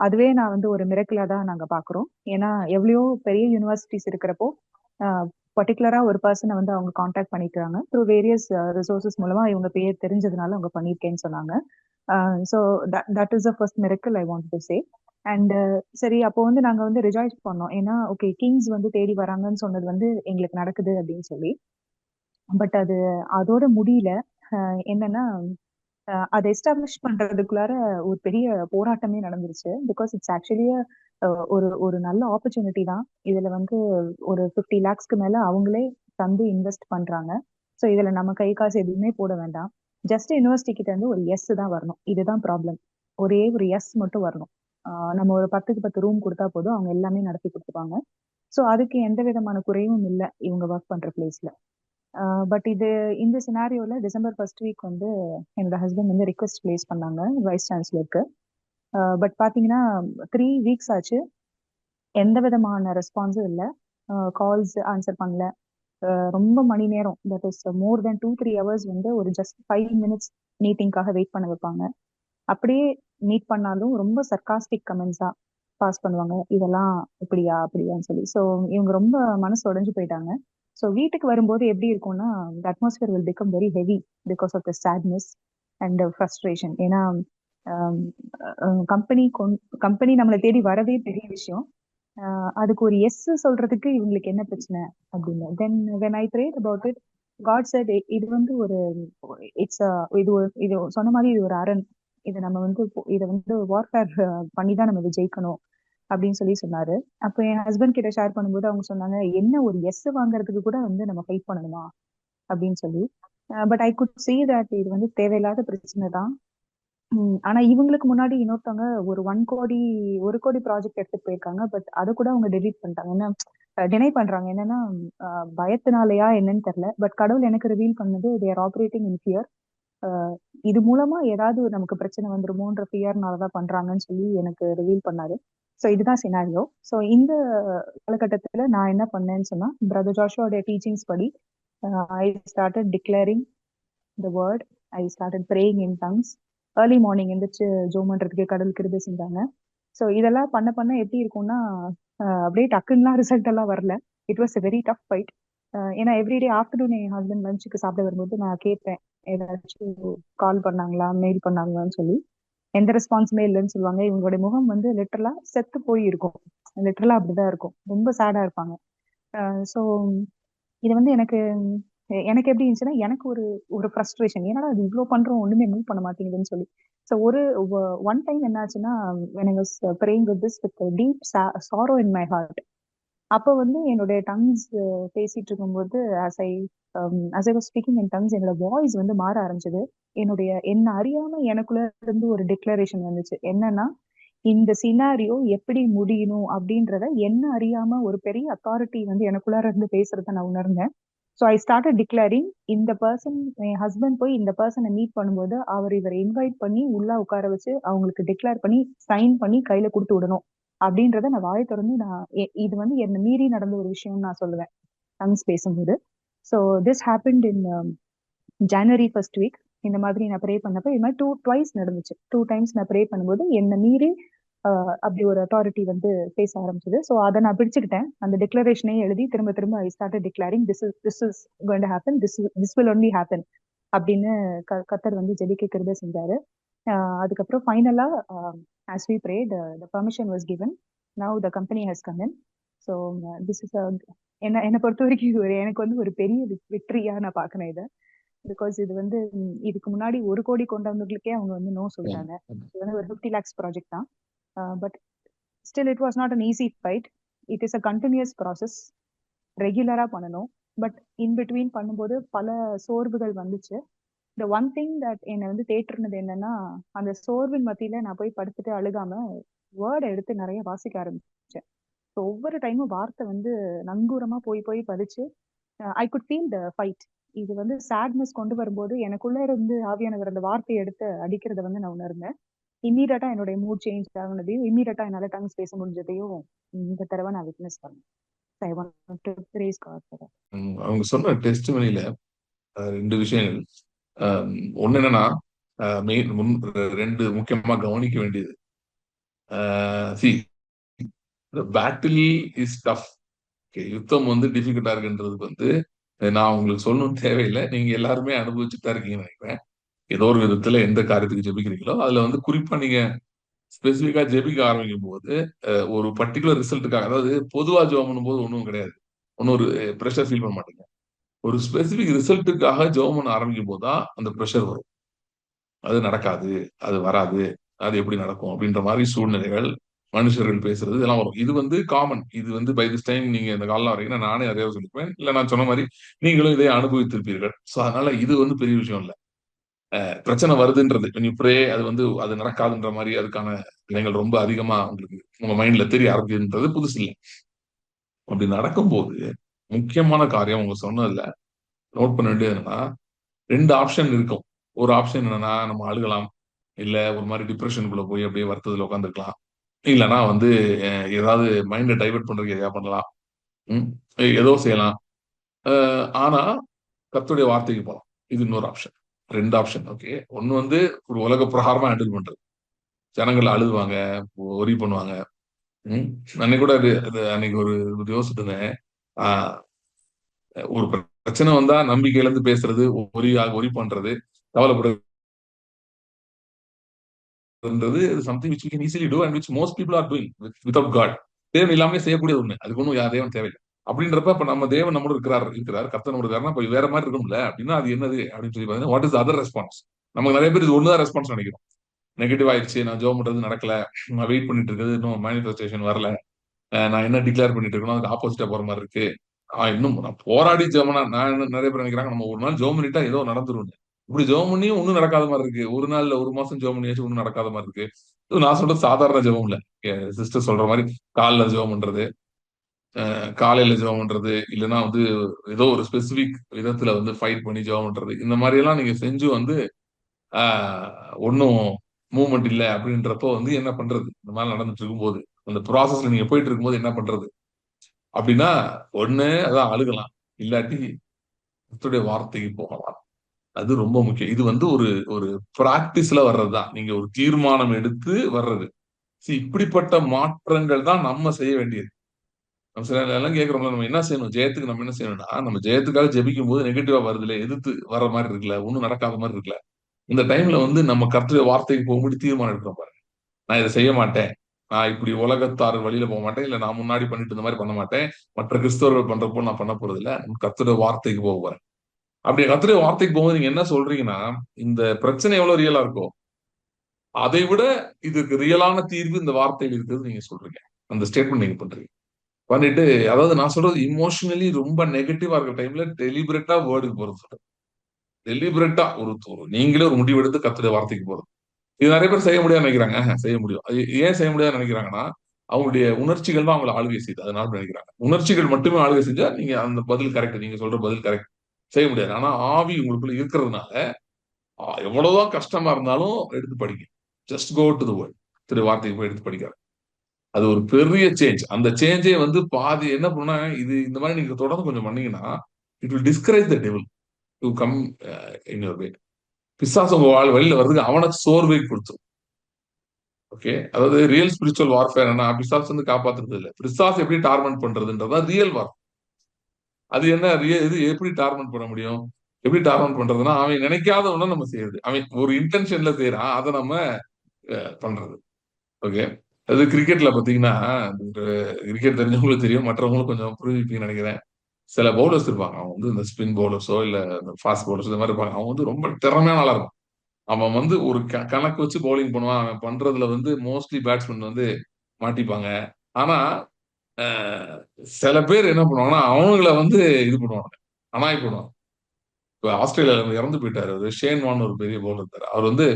அதுவே நான் வந்து ஒரு மிரக்கிளா தான் நாங்க பாக்குறோம். ஏன்னா எவ்வளோ பெரிய யூனிவர்சிட்டிஸ் இருக்கிறப்போ பர்டிகுலரா ஒரு பர்சனை வந்து அவங்க கான்டாக்ட் பண்ணிக்கிறாங்க. த்ரூ வேரியஸ் ரிசோர்சஸ் மூலமா இவங்க பேர் தெரிஞ்சதுனால அவங்க பண்ணியிருக்கேன்னு சொன்னாங்க. So that is the first miracle I want to say. And சரி, அப்போ வந்து நாங்க வந்து ரிஜாய்ஸ் பண்ணோம். ஏன்னா ஓகே, கிங்ஸ் வந்து தேடி வராங்கன்னு சொன்னது வந்து எங்களுக்கு நடக்குது அப்படின்னு சொல்லி. பட் அது அதோட முடியல. என்னன்னா, அதை எஸ்டாப்ளிஷ் பண்றதுக்குள்ளார ஒரு பெரிய போராட்டமே நடந்துருச்சு. பிகாஸ் இட்ஸ் ஆக்சுவலி ஒரு நல்ல ஆப்பர்ச்சுனிட்டி தான். இதுல வந்து ஒரு 50 lakhsக்கு மேல அவங்களே தந்து இன்வெஸ்ட் பண்றாங்க. ஸோ இதுல நம்ம கை காசு எதுவுமே போட வேண்டாம். ஜஸ்ட் யூனிவர்சிட்டி கிட்ட இருந்து ஒரு எஸ் தான் வரணும். இதுதான் ப்ராப்ளம். ஒரே ஒரு எஸ் மட்டும் வரணும். நம்ம ஒரு 10க்கு 10 ரூம் கொடுத்தா போதும், அவங்க எல்லாமே நடத்தி கொடுத்துருவாங்க. ஸோ அதுக்கு எந்த விதமான குறையும் இல்லை இவங்க ஒர்க் பண்ற பிளேஸ்ல. பட் இது இந்த சினாரியோல டிசம்பர் ஃபர்ஸ்ட் வீக் வந்து என்னோட ஹஸ்பண்ட் வந்து ரிக்வெஸ்ட் பிளேஸ் பண்ணாங்க வைஸ் சான்சலருக்கு. பட் பாத்தீங்கன்னா 3 வீக்ஸ் ஆச்சு, எந்த விதமான ரெஸ்பான்ஸும் இல்லை. கால்ஸ் ஆன்சர் பண்ணல. ரொம்ப மணி நேரம், that is more then 2-3 hours வந்து ஒரு ஜஸ்ட் 5 மினிட்ஸ் மீட்டிங்காக வெயிட் பண்ண வைப்பாங்க. அப்படியே மீட் பண்ணாலும் ரொம்ப சர்காஸ்டிக் கமெண்ட்ஸா பாஸ் பண்ணுவாங்க, இதெல்லாம் இப்படியா அப்படியான்னு சொல்லி. ஸோ இவங்க ரொம்ப மனசு உடைஞ்சு போயிட்டாங்க. ஸோ வீட்டுக்கு வரும்போது எப்படி இருக்கும்னா, the atmosphere will become very heavy because of the sadness and the frustration. ஏன்னா கம்பெனி நம்மளை தேடி வரதே பெரிய விஷயம். அதுக்கு ஒரு எஸ் சொல்றதுக்கு இவங்களுக்கு என்ன பிரச்சனை அப்படின்னு. Then when I prayed about it, God said இது வந்து ஒரு இட்ஸ் இது சொன்ன மாதிரி இது ஒரு அரண், இது நம்ம வந்து இதை வந்து வார்ஃபேர் பண்ணி தான் நம்ம ஜெயிக்கணும் அப்படின்னு சொல்லி சொன்னாரு. அப்போ என் ஹஸ்பண்ட் கிட்ட ஷேர் பண்ணும்போது அவங்க சொன்னாங்க, என்ன ஒரு எஸ் வாங்குறதுக்கு கூட வந்து நம்ம ஃபைட் பண்ணணுமா அப்படின்னு சொல்லி. But I could see that இது வந்து தேவையில்லாத பிரச்சனை தான். ஆனா இவங்களுக்கு முன்னாடி இன்னொருத்தவங்க ஒரு 1 கோடி ப்ராஜெக்ட் எடுத்துட்டு போயிருக்காங்க. பட் அதை கூட அவங்க டெலீட் பண்ணிட்டாங்க. என்ன டினை பண்றாங்க, என்னன்னா பயத்தினாலயா என்னன்னு தெரியல. பட் கடவுள் எனக்கு ரிவீல் பண்ணது, they are operating in fear. இது மூலமா ஏதாவது நமக்கு பிரச்சனை வந்துருமோன்ற ஃபியர்னாலதான் பண்றாங்கன்னு சொல்லி எனக்கு ரிவீல் பண்ணாரு. ஸோ இதுதான் சினாரியோ. ஸோ இந்த காலகட்டத்துல நான் என்ன பண்ணேன்னு சொன்னா, பிரதர் ஜாஷுவோட டீச்சிங்ஸ் படி I started declaring the word. I started praying in tongues. Early morning எந்திரிச்சு ஜோம் பண்றதுக்கு கடவுள் கிருபை செஞ்சாங்க. ஸோ இதெல்லாம் பண்ண எப்படி இருக்கும்னா, அப்படியே டக்குன்னுலாம் ரிசல்ட் எல்லாம் வரல. It was a very tough fight. ஏன்னா எவ்ரிடே ஆஃப்டர்நூன் என் ஹஸ்பண்ட் லஞ்சுக்கு சாப்பிட வரும்போது நான் கேட்பேன், ஏதாச்சும் கால் பண்ணாங்களா மெயில் பண்ணாங்களான்னு சொல்லி. எந்த ரெஸ்பான்ஸுமே இல்லைன்னு சொல்லுவாங்க. இவங்களுடைய முகம் வந்து லிட்டரலா செத்து போய் இருக்கும். லிட்டரலா அப்படிதான் இருக்கும், ரொம்ப சேடா இருப்பாங்க. ஸோ இது வந்து எனக்கு எப்படி இருந்துச்சுன்னா, எனக்கு ஒரு ஃப்ரஸ்ட்ரேஷன், ஏன்னா அது இவ்வளோ பண்றோம் ஒண்ணுமே மூவ் பண்ண மாட்டேங்குதுன்னு சொல்லி. ஸோ ஒன் டைம் என்ன ஆச்சுன்னா, when I was praying with this with a deep sorrow in my heart, அப்போ வந்து என்னுடைய டங்ஸ் பேசிட்டு இருக்கும்போது as I was speaking in tongues, என்னோட வாய்ஸ் வந்து மாற ஆரம்பிச்சது. என்ன அறியாம எனக்குள்ள இருந்து ஒரு டிக்ளரேஷன் வந்துச்சு. என்னன்னா, இந்த சினாரியோ எப்படி முடியணும் அப்படின்றத என்ன அறியாம ஒரு பெரிய அத்தாரிட்டி வந்து எனக்குள்ளார இருந்து பேசுறத நான் உணர்ந்தேன். ஸோ ஐ ஸ்டார்டட் டிக்ளேரிங், இந்த பர்சன், என் ஹஸ்பண்ட் போய் இந்த பர்சனை மீட் பண்ணும்போது இவரை இன்வைட் பண்ணி உள்ள உட்கார வச்சு அவங்களுக்கு டிக்ளேர் பண்ணி சைன் பண்ணி கையில கொடுத்து விடணும் அப்படின்றத நான் வாயை திறந்து இது வந்து என்ன மீறி நடந்த ஒரு விஷயம்னு நான் சொல்லுவேன் டங்ஸ் பேசும்போது. So this happened in January first week. இந்த மாதிரி நான் ப்ரே பண்ணப்ப இது மாதிரி ட்வைஸ் நடந்துச்சு. 2 டைம்ஸ் நான் ப்ரே பண்ணும்போது என்ன மீறி அப்படி ஒரு அத்தாரிட்டி வந்து பேச ஆரம்பிச்சது. ஸோ அதை நான் பிடிச்சுக்கிட்டேன். அந்த டிக்ளரேஷனே எழுதி திரும்ப திரும்ப I started declaring, this is going to happen, this will only happen அப்படின்னு கர்த்தர் வந்து ஜெபிக்க கிருபை செஞ்சாரு. அதுக்கப்புறம் ஃபைனலா as we prayed, the permission was given. Now the company has come in. So this is என்னை பொறுத்த வரைக்கும் இது எனக்கு வந்து ஒரு பெரிய விக்டரியா நான் பாக்குறேன் இதை. பிகாஸ் இது வந்து இதுக்கு முன்னாடி 1 கோடி கொண்டவங்களுக்கே அவங்க வந்து நோ சொல்லிட்டாங்க. இது வந்து ஒரு 50 lakhs ப்ராஜெக்ட் தான். But still it was not an easy fight. It is a continuous process, ரெகுலரா பண்ணணும். பட் இன் பிட்வீன் பண்ணும்போது பல சோர்வுகள் வந்துச்சு. த ஒன் திங் தட் என்னை வந்து தேற்றுனது என்னன்னா, அந்த சோர்வின் மத்தியில நான் போய் படுத்துட்டு அழுகாம வேர்டை எடுத்து நிறைய வாசிக்க ஆரம்பிச்சேன். ஸோ ஒவ்வொரு டைமும் வார்த்தை வந்து நங்கூரமா போய் பதிச்சு I could feel the fight. இது வந்து சேட்னஸ் கொண்டு வரும்போது எனக்குள்ள இருந்து ஆவியானவர் அந்த வார்த்தையை எடுத்து அடிக்கிறத வந்து நான் உணர்ந்தேன். இம்மீடியட்டா என்னுடைய மூட் சேஞ்ச் ஆகுனதையும், இம்மீடியட்டா என்னால டங்ஸ் பேச முடிஞ்சதையும் இந்த தடவை நான் விட்னஸ் பண்ணேன். அவங்க சொன்ன டெஸ்டிமனில 2 விஷயங்கள். ஒண்ணு என்னன்னா, மெயின் 2 முக்கியமா கவனிக்க வேண்டியது. Battle is tough. யுத்தம் வந்து டிஃபிகல்ட்டா இருக்குன்றதுக்கு வந்து நான் உங்களுக்கு சொல்லணும் தேவையில்லை. நீங்க எல்லாருமே அனுபவிச்சுட்டு தான் இருக்கீங்கன்னு நினைக்கிறேன். ஏதோ ஒரு விதத்துல எந்த காரியத்துக்கு ஜெபிக்கிறீங்களோ அதுல வந்து குறிப்பா நீங்க ஸ்பெசிபிக்கா ஜெபிக்க ஆரம்பிக்கும் போது ஒரு பர்டிகுலர் ரிசல்ட்டுக்காக, அதாவது பொதுவா ஜெபம் பண்ணும்போது ஒன்றும் கிடையாது, ஒன்னும் ஒரு ப்ரெஷர் ஃபீல் பண்ண மாட்டீங்க. ஒரு ஸ்பெசிபிக் ரிசல்ட்டுக்காக ஜெபம் பண்ண ஆரம்பிக்கும் போதுதான் அந்த ப்ரெஷர் வரும். அது நடக்காது, அது வராது, அது எப்படி நடக்கும் அப்படின்ற மாதிரி சூழ்நிலைகள், மனுஷர்கள் பேசுறது இதெல்லாம் வரும். இது வந்து காமன். இது வந்து பை திஸ் டைம் நீங்க இந்த காலம் வரைக்கும் நானே நிறைய சொல்லிப்பேன், இல்ல நான் சொன்ன மாதிரி நீங்களும் இதை அனுபவித்திருப்பீர்கள். ஸோ அதனால இது வந்து பெரிய விஷயம் இல்லை. பிரச்சனை வருதுன்றது when you pray அது வந்து அது நடக்காதுன்ற மாதிரி அதுக்கான இடங்கள் ரொம்ப அதிகமா உங்களுக்கு உங்க மைண்ட்ல தெரிய ஆரம்பிக்குதுன்றது புதுசு இல்லை. அப்படி நடக்கும்போது முக்கியமான காரியம் உங்க சொன்னதுல நோட் பண்ண வேண்டியது என்னன்னா, 2 ஆப்ஷன் இருக்கும். ஒரு ஆப்ஷன் என்னன்னா நம்ம அழுகலாம், இல்ல ஒரு மாதிரி டிப்ரெஷனுக்குள்ள போய் அப்படியே வருத்தத்துல உட்காந்துருக்கலாம், இல்லைன்னா வந்து ஏதாவது மைண்டை டைவர்ட் பண்றதுக்கு எதையா பண்ணலாம், ம், ஏதோ செய்யலாம். ஆனா கர்த்தருடைய வார்த்தைக்கு போகலாம். இது இன்னொரு ஆப்ஷன். 2 ஆப்ஷன். ஓகே. ஒண்ணு வந்து ஒரு உலக பிரகாரமா ஹேண்டில் பண்றது. ஜனங்கள் அழுவாங்க, ஒரி பண்ணுவாங்க. ம். அன்னைக்கு கூட அன்னைக்கு ஒரு இது யோசிச்சுட்டு இருந்தேன். ஆ, ஒரு பிரச்சனை வந்தா நம்பிக்கை இழந்து பேசுறது, ஒரி பண்றது, கவலைப்படுறதுன்றது something which we can easily do and which most people are doing without God. தேவன் இல்லாமலே செய்யக்கூடிய ஒண்ணு. அதுக்கு ஒண்ணும் தேவன் தேவையில்லை. அப்படின்றப்ப இப்ப நம்ம தேவன் நம்மோட இருக்கிறார் கர்த்தர் நம்மோட இருக்காருன்னா இப்ப வேற மாதிரி இருக்கும்ல அப்படின்னா அது என்னது அப்படின்னு சொல்லி பாத்தீங்கன்னா வாட் இஸ் அதர் ரெஸ்பான்ஸ். நமக்கு நிறைய பேர் இது ஒண்ணுதான் ரெஸ்பான்ஸ் நினைக்கிறோம். நெகட்டிவ் ஆயிடுச்சு, நான் ஜோம் பண்றது நடக்கல, நான் வெயிட் பண்ணிட்டு இருக்கிறது இன்னும் மேனிஃபெஸ்டேஷன் வரல, நான் என்ன டிக்ளேர் பண்ணிட்டு இருக்கணும் அதுக்கு ஆப்போசிட்டா போற மாதிரி இருக்கு, இன்னும் நான் போராடி ஜெபனா நான் நிறைய பேர் நினைக்கிறாங்க நம்ம ஒரு நாள் ஜோம் பண்ணிட்டா ஏதோ நடந்துரும். இப்படி ஜெபம் பண்ணியும் ஒண்ணும் நடக்காத மாதிரி இருக்கு, ஒரு நாள்ல ஒரு மாசம் ஜெபம் பண்ணியாச்சும் ஒண்ணும் நடக்காத மாதிரி இருக்கு. இது நான் சொல்றது சாதாரண ஜெபம் இல்ல. சிஸ்டர் சொல்ற மாதிரி காலைல ஜெபம் பண்றது, காலையில ஜெபம் பண்றது, இல்லைன்னா வந்து ஏதோ ஒரு ஸ்பெசிபிக் விதத்துல வந்து ஃபைட் பண்ணி ஜெபம் பண்றது, இந்த மாதிரி எல்லாம் நீங்க செஞ்சு வந்து ஒன்னும் மூவ்மெண்ட் இல்ல அப்படின்றப்போ வந்து என்ன பண்றது? இந்த மாதிரி நடந்துட்டு இருக்கும்போது அந்த ப்ராசஸ்ல நீங்க போயிட்டு இருக்கும்போது என்ன பண்றது அப்படின்னா, ஒண்ணு அதான் அழுகலாம், இல்லாட்டி கர்த்தருடைய வார்த்தைக்கு போகலாம். அது ரொம்ப முக்கியம். இது வந்து ஒரு ஒரு பிராக்டிஸ்ல வர்றதுதான். நீங்க ஒரு தீர்மானம் எடுத்து வர்றது. இப்படிப்பட்ட மாற்றங்கள் தான் நம்ம செய்ய வேண்டியது. நம்ம சில எல்லாம் கேட்கிறோம்ல, நம்ம என்ன செய்யணும் ஜெயத்துக்கு? நம்ம என்ன செய்யணும்னா, நம்ம ஜெயத்துக்காக ஜெபிக்கும் போது நெகட்டிவா வருதுல, எதிர்த்து வர்ற மாதிரி இருக்குல்ல, ஒண்ணும் நடக்காத மாதிரி இருக்குல்ல, இந்த டைம்ல வந்து நம்ம கர்த்தருடைய வார்த்தைக்கு போகும்போது தீர்மானம் எடுக்கிறோம் பாருங்க. நான் இதை செய்ய மாட்டேன், நான் இப்படி உலகத்தார் வழியில போக மாட்டேன், இல்ல நான் முன்னாடி பண்ணிட்டு இந்த மாதிரி பண்ண மாட்டேன், மற்ற கிறிஸ்தவர்கள் பண்றப்போ நான் பண்ண போறது இல்ல, கர்த்தருடைய வார்த்தைக்கு போக போறேன். அப்படி கர்த்தருடைய வார்த்தைக்கு போகும்போது நீங்க என்ன சொல்றீங்கன்னா, இந்த பிரச்சனை எவ்வளவு ரியலா இருக்கோ அதை விட இதுக்கு ரியலான தீர்வு இந்த வார்த்தையில் இருக்குது நீங்க சொல்றீங்க. அந்த ஸ்டேட்மெண்ட் நீங்க பண்றீங்க. பண்ணிட்டு அதாவது நான் சொல்றது இமோஷனலி ரொம்ப நெகட்டிவா இருக்க டைம்ல டெலிபரேட்டா வேர்டுக்கு போறது சொல்றேன். டெலிபரேட்டா நீங்களே ஒரு முடிவு எடுத்து கர்த்தருடைய வார்த்தைக்கு போறது. இது நிறைய பேர் செய்ய முடியாதுன்னு நினைக்கிறாங்க. செய்ய முடியும். ஏன் செய்ய முடியாதுன்னு நினைக்கிறாங்கன்னா, அவங்களுடைய உணர்ச்சிகள் தான் அவங்களை ஆளுகை செய்யுது. அதனால நினைக்கிறாங்க. உணர்ச்சிகள் மட்டுமே ஆளுகை செஞ்சா நீங்க அந்த பதில் கரெக்ட். நீங்க சொல்ற பதில் கரெக்ட். செய்ய முடியாது. ஆனா ஆவி உங்களுக்குள்ள இருக்கிறதுனால எவ்வளவுதான் கஷ்டமா இருந்தாலும் எடுத்து படிங்க. Just go to the word. திரு வார்த்தைக்கு போய் எடுத்து படிக்கிறாங்க. அது ஒரு பெரிய சேஞ்ச். அந்த சேஞ்சே வந்து பாதி என்ன பண்ணுனா, இது இந்த மாதிரி நீங்க தொடர்ந்து கொஞ்சம் பண்ணீங்கன்னா, it will discourage the devil to come in your way. பிசாசு உங்க வழியில வர்றதுக்கு அவனுக்கு சோர்வை கொடுத்துரும். ஓகே. அதாவது ரியல் ஸ்பிரிச்சுவல் வார்ஃபேர் என்ன, பிசாசு வந்து காப்பாத்துறது இல்ல. பிசாசு எப்படி டார்மெண்ட் பண்றதுன்றதா ரியல் வார். அது என்ன இது எப்படி டார்மெண்ட் பண்ண முடியும்? எப்படி டார்மெண்ட் பண்றதுன்னா, அவன் நினைக்காத ஒண்ணு நம்ம செய்யறது. அவன் ஒரு இன்டென்ஷன்ல செய்யறான், அதை நம்ம பண்றது. ஓகே. அது கிரிக்கெட்ல பாத்தீங்கன்னா, கிரிக்கெட் தெரிஞ்சவங்களுக்கு தெரியும், மற்றவங்களும் கொஞ்சம் புரிஞ்சுப்பீங்கன்னு நினைக்கிறேன். சில பவுலர்ஸ் இருப்பாங்க. அவங்க வந்து இந்த ஸ்பின் பவுலர்ஸோ இல்ல ஃபாஸ்ட் பவுலர்ஸ் இந்த மாதிரி இருப்பாங்க. அவங்க வந்து ரொம்ப திறமையான ஆளா இருக்கும். அவன் வந்து ஒரு கணக்கு வச்சு பவுலிங் பண்ணுவான். அவன் பண்றதுல வந்து மோஸ்ட்லி பேட்ஸ்மேன் வந்து மாட்டிப்பாங்க. ஆனா சில பேர் என்ன பண்ணுவாங்கன்னா, அவங்கள வந்து இது பண்ணுவாங்க, அனாய் பண்ணுவாங்க. இப்ப ஆஸ்திரேலியால இறந்து போயிட்டாரு அவரு. ஷேன் வான் ஒரு பெரிய பவுலர் இருந்தாரு. அவர் வந்து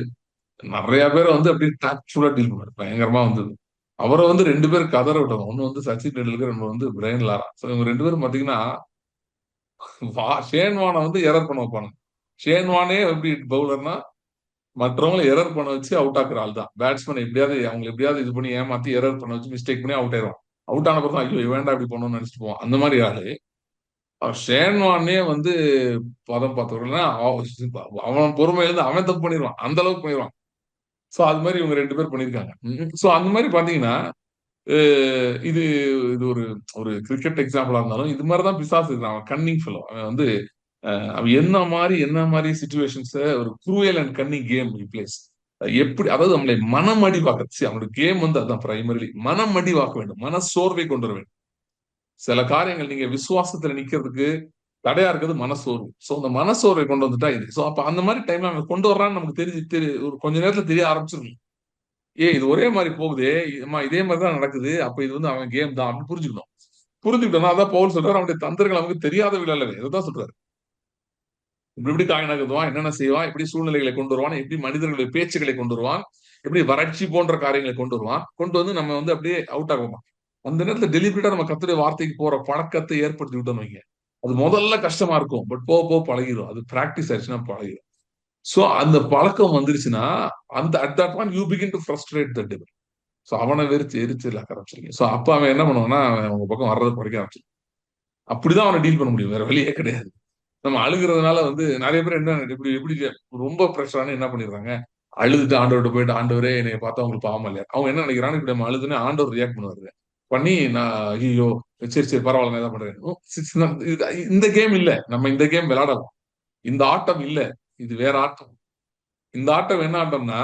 நிறைய பேரை வந்து அப்படியே டாக்ட்ஃபுல்லா டீல் பண்ணுவாரு. பயங்கரமா வந்தது. அவரை வந்து 2 பேர் கதற விட்டாங்க. ஒண்ணு வந்து சச்சின் டெண்டுல்கர், இன்னொரு வந்து பிரையன் லாரா. இவங்க 2 பேரும் பாத்தீங்கன்னா, ஷேன் வானை வந்து எரர் பண்ண வைப்பாங்க. ஷேன் வானே எப்படி பவுலர்னா, மற்றவங்களை எரர் பண்ண வச்சு அவுட் ஆக்குற ஆள் தான். பேட்ஸ்மேன் எப்படியாவது இது பண்ணி ஏமாத்தி எரர் பண்ண வச்சு மிஸ்டேக் பண்ணி அவுட் ஆயிரும். அவுட் ஆன பிறகு ஐயோ வேண்டாம் இப்படி பண்ணணும்னு நினைச்சிட்டு போவான். அந்த மாதிரி ஆளு. ஷேன் வானே வந்து பதம் பார்த்தவர்கள்னா அவன் பொறுமையில இருந்து அவன் தப்பு பண்ணிடுவான். அந்த அளவுக்கு பண்ணிடுவான். சோ அது மாதிரி இவங்க 2 பேர் பண்ணிருக்காங்க. சோ அந்த மாதிரி பாத்தீங்கன்னா, இது இது ஒரு ஒரு கிரிக்கெட் எக்ஸாம்பிளா இருந்தாலும் இது மாதிரிதான் பிசாசு இருக்கான். அவன் கன்னிங் ஃபெலோ. அவன் வந்து அவன் என்ன மாதிரி சிச்சுவேஷன்ஸ் ஒரு cruel and Canning game place. எப்படி அதாவது நம்மளை மனம் அடிவாக்க அவனோட கேம் வந்து அதான் பிரைமரிலி மனம் அடிவாக்க வேண்டும், மன சோர்வை கொண்டு வர வேண்டும். சில காரியங்கள் நீங்க விசுவாசத்துல நிக்கிறதுக்கு தடையா இருக்கிறது மனசோர்வு. சோ அந்த மனசோர்வை கொண்டு வந்துட்டா இது. சோ அப்ப அந்த மாதிரி டைம்ல அவன் கொண்டு வர்றான்னு நமக்கு ஒரு கொஞ்ச நேரத்துல தெரிய ஆரம்பிச்சிருக்கும். இது ஒரே மாதிரி போகுதே, இதே மாதிரிதான் நடக்குது, அப்ப இது வந்து அவன் கேம் தான் அப்படின்னு புரிஞ்சுக்கிட்டோம்னா அதான் பவுல் சொல்றாரு, அவனுடைய தந்திரங்கள் நமக்கு தெரியாத விழாலவே. இதான் சொல்றாரு. இப்படி காய் நகர்த்துவான், என்னென்ன செய்வான், எப்படி சூழ்நிலைகளை கொண்டு வருவான், எப்படி மனிதர்களுடைய பேச்சுகளை கொண்டு வருவான், எப்படி வறட்சி போன்ற காரியங்களை கொண்டு வருவான், கொண்டு வந்து நம்ம வந்து அப்படியே அவுட் ஆகுமா. அந்த நேரத்துல டெலிபரேட்டா நம்ம கர்த்தருடைய வார்த்தைக்கு போற பழக்கத்தை ஏற்படுத்தி விட்டோம்னு வைங்க. அது முதல்ல கஷ்டமா இருக்கும், பட் போக போக பழகிடும். அது பிராக்டிஸ் ஆயிடுச்சுன்னா பழகிடும். சோ அந்த பழக்கம் வந்துருச்சுன்னா அந்த at that point you begin to frustrate the devil. So அவனை வெறுத்து எரிச்சல் ஆரம்பிச்சிருக்கீங்க. சோ அப்ப அவன் என்ன பண்ணுவான்னா, அவன் உங்க பக்கம் வர்றது குறைக்க ஆரம்பிச்சிருக்கான். அப்படிதான் அவனை டீல் பண்ண முடியும், வேற வழியே கிடையாது. நம்ம அழுகிறதுனால வந்து நிறைய பேர் என்ன இப்படி எப்படி ரொம்ப ப்ரெஷரான என்ன பண்ணிடுறாங்க, அழுதுட்டு ஆண்டவர்கிட்ட போயிட்டு, ஆண்டவரே என்னைய பார்த்தா உங்களுக்கு பாவம் இல்லையா. அவங்க என்ன நினைக்கிறாங்க, இப்படி நம்ம அழுதுன்னு ஆண்டவர் ரியாக்ட் பண்ணுவாரு. பண்ணி நான் ஐயோ சரி சரி பரவாயில்ல நான் தான் பண்றேன். இந்த கேம் இல்ல, நம்ம இந்த கேம் விளையாடலாம். இந்த ஆட்டம் இல்ல, இது வேற ஆட்டம். இந்த ஆட்டம் என்ன ஆட்டம்னா,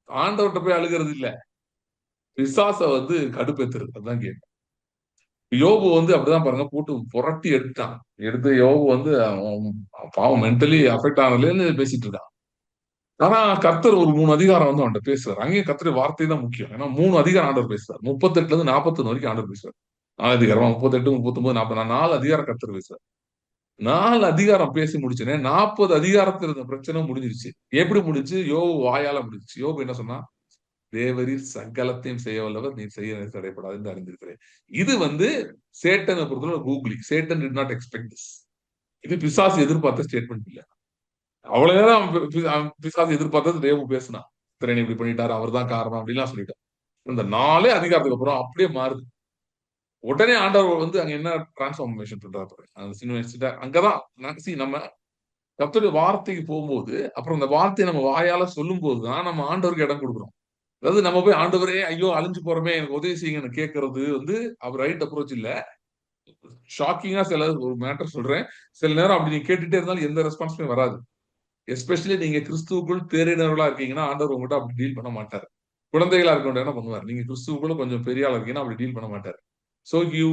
ஆண்டவர்கிட்ட போய் அழுகிறது இல்ல, பிசாச வந்து கடுப்பேத்துறது. அதுதான் கேம். யோபு வந்து அப்படிதான் பாருங்க, போட்டு புரட்டி எடுத்துட்டான். எடுத்து யோபு வந்து பாவம் மென்டலி அஃபெக்ட் ஆனதுல இருந்து பேசிட்டு இருக்கான். ஆனா கர்த்தர் ஒரு 3 அதிகாரம் வந்து அவன்கிட்ட பேசுறாரு. அங்கேயும் கர்த்தர் வார்த்தை தான் முக்கியம். ஏன்னா 3 அதிகாரம் ஆண்டவர் பேசுறாரு. 38ல இருந்து 41 வரைக்கும் ஆண்டவர் பேசுறாரு. 4 அதிகாரமா 38, 39, 40, 4 அதிகாரம் கர்த்தர் பேசுறாரு. 4 அதிகாரம் பேசி முடிச்சேனே 40 அதிகாரத்துல இருந்த பிரச்சனை முடிஞ்சிருச்சு. எப்படி முடிஞ்சு? யோபு வாயால முடிஞ்சிச்சு. யோபு என்ன சொன்னா, தேவரீர் சகலத்தையும் செய்ய வல்லவர், நீ செய்ய தடைப்படாது என்று அறிந்திருக்கிறேன். இது வந்து சேட்டனை பொறுத்தவரை கூகுளி. Satan did not expect this. இது பிசாசு எதிர்பார்த்த ஸ்டேட்மெண்ட் இல்ல. அவ்வளவு நேரம் அவன் பிசாசு எதிர்பார்த்தது தேவ பேசினான். திறனை இப்படி பண்ணிட்டாரு, அவர் தான் காரணம் அப்படின்லாம் சொல்லிட்டான். இந்த 4 அதிகாரத்துக்கு அப்புறம் அப்படியே மாறுது. உடனே ஆண்டவர் வந்து அங்க என்ன டிரான்ஸ்பார்மேஷன் பண்றாரு அந்த சின்ன அங்கதான் நம்ம கர்த்தருடைய வார்த்தைக்கு போகும்போது, அப்புறம் அந்த வார்த்தையை நம்ம வாயால சொல்லும் போதுதான் நம்ம ஆண்டவருக்கு இடம் கொடுக்குறோம். அதாவது நம்ம போய் ஆண்டவரே ஐயோ அழிஞ்சு போறமே எனக்கு உதவி செய்யுங்கன்னு கேட்கறது வந்து அவர் ரைட் அப்ரோச் இல்ல. ஷாக்கிங்கா சில ஒரு மேட்டர் சொல்றேன். சில நேரம் அப்படி நீங்க கேட்டுட்டே இருந்தாலும் எந்த ரெஸ்பான்ஸுமே வராது. எஸ்பெஷலி நீங்க கிறிஸ்துவுக்குள் தேறினவர்களா இருக்கீங்கன்னா ஆண்டவர் உங்ககிட்ட அப்படி டீல் பண்ண மாட்டார். குழந்தைகளா இருக்க என்ன பண்ணுவார், நீங்க கிறிஸ்துவுக்குள்ள கொஞ்சம் பெரிய ஆளா இருக்கீங்கன்னா அப்படி டீல் பண்ண மாட்டார். சோ யூ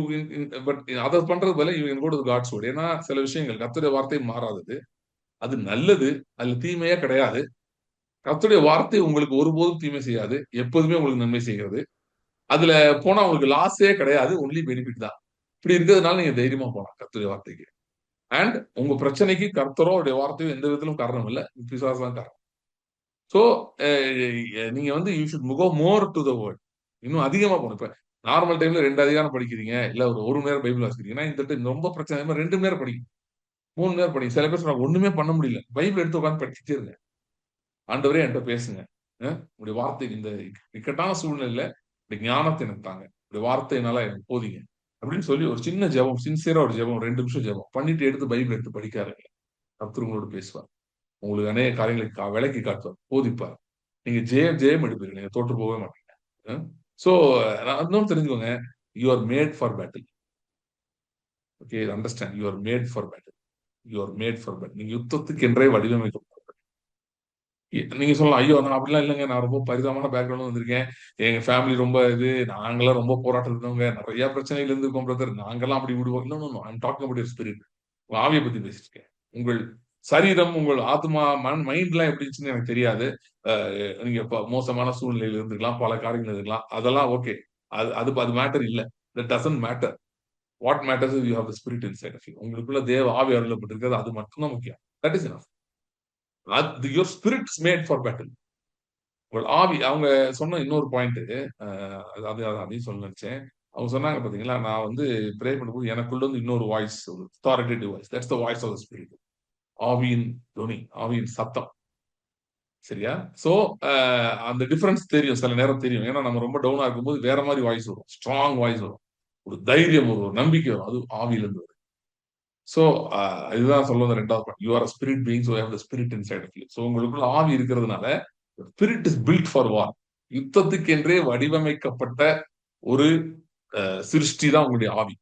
பட் அதை பண்றது போல you can go to God's word. ஏன்னா சில விஷயங்கள் கர்த்தருடைய வார்த்தை மாறாதது, அது நல்லது, அதுல தீமையே கிடையாது. கர்த்தருடைய வார்த்தை உங்களுக்கு ஒருபோதும் தீமை செய்யாது, எப்போதுமே உங்களுக்கு நன்மை செய்கிறது. அதுல போனா உங்களுக்கு லாஸே கிடையாது, ஒன்லி பெனிஃபிட் தான். இப்படி இருக்கிறதுனால நீங்க தைரியமா போலாம் கர்த்தருடைய வார்த்தைக்கு. அண்ட் உங்க பிரச்சனைக்கு கர்த்தரோ அவருடைய வார்த்தையோ எந்த விதத்திலும் காரணம் இல்ல, பிசாசு தான் காரணம். சோ நீங்க வந்து you should go more to the word. இன்னும் அதிகமா போகணும். இப்ப நார்மல் டைம்ல 2 அதிகாரம் படிக்கிறீங்க, இல்ல ஒரு மணி நேரம் பைபிள் வாசிக்கிறீங்கன்னா இந்த டைம் ரொம்ப பிரச்சனை 2 மணி நேரம் படிங்க, 3 மணி நேரம் படிங்க. சில பேர் சொல்றாங்க ஒண்ணுமே பண்ண முடியல, பைபிள் எடுத்து உட்காந்து படிச்சுட்டே இருங்க. ஆண்டவரே என்கிட்ட பேசுங்க, உங்களுடைய வார்த்தை இந்த இக்கட்டான சூழ்நிலையில இந்த ஞானத்தை எனக்கு தாங்க, உங்களுடைய வார்த்தையினால எனக்கு போதிங்க அப்படின்னு சொல்லி ஒரு சின்ன ஜெபம், சின்சியரா ஒரு ஜெபம், 2 நிமிஷம் ஜெபம் பண்ணிட்டு எடுத்து பைபிள் எடுத்து படிக்காருங்க. கர்த்தர் உங்களோட பேசுவார், உங்களுக்கு அநேக காரியங்களை விளக்கி காட்டுவார், போதிப்பார். நீங்க ஜெயம் எடுப்பீங்க, நீங்க தோற்று போகவே மாட்டீங்க. சோ இன்னும் தெரிஞ்சுக்கோங்க, you are mat for battle. Okay, understand, you are mat for battle. You are mat for battle. நீங்க யுத்தத்துக்கு என்றே வடிவமைக்கப்பட்ட. நீங்க சொல்லலாம், ஐயோ நான் அப்படிலாம் இல்லைங்க, நான் ரொம்ப பரிதாபமான பேக்ரவுண்ட் வந்திருக்கேன், எங்க ஃபேமிலி ரொம்ப நாங்கெல்லாம் ரொம்ப போராட்டம் இருந்தவங்க, நிறைய பிரச்சனைகள் இருந்திருக்கோம் பிரதர், நாங்கெல்லாம் அப்படி விடுவோம். இன்னும் I'm talking about your spirit. ஆவியை பத்தி பேசிட்டு இருக்கேன். உங்கள் சரீரம், உங்கள் ஆத்மா, மைண்ட் எல்லாம் எப்படி இருந்துச்சுன்னு எனக்கு தெரியாது. நீங்க மோசமான சூழ்நிலையில இருந்துக்கலாம், பல காரியங்கள் இருக்கலாம், அதெல்லாம் ஓகே. அது மேட்டர் இல்ல. That doesn't matter. What matters is you have the spirit inside of you. உங்களுக்குள்ள தேவ ஆவி அருளப்பட்டிருக்கிறது, அது மட்டும்தான் முக்கியம். That is enough. Your spirit is made for battle. உங்கள் ஆவி. அவங்க சொன்ன இன்னொரு பாயிண்ட், அதையும் சொல்ல நினைச்சேன். அவங்க சொன்னாங்க பாத்தீங்களா, நான் வந்து ப்ரே பண்ணும்போது எனக்குள்ள வந்து இன்னொரு voice, authoritative voice, that's the voice of the spirit. ஆவியின் துணி, ஆவியின் சத்தம். சரியா? சோ அந்த டிஃபரன்ஸ் தெரியும், சில நேரம் தெரியும். ஏன்னா நம்ம ரொம்ப டவுனா இருக்கும்போது வேற மாதிரி வாய்ஸ் வரும், ஸ்ட்ராங் வாய்ஸ் வரும், ஒரு தைரியம் வரும், ஒரு நம்பிக்கை வரும், அது ஆவியில இருந்து வரும். சோ இதுதான் சொல்ல வந்த 2வது point. You are a spirit being, so you have the spirit inside of you. So உங்களுக்குள்ள ஆவி இருக்கிறதுனால spirit is built for war. யுத்தத்துக்கென்றே வடிவமைக்கப்பட்ட ஒரு சிருஷ்டி தான் உங்களுடைய ஆவி.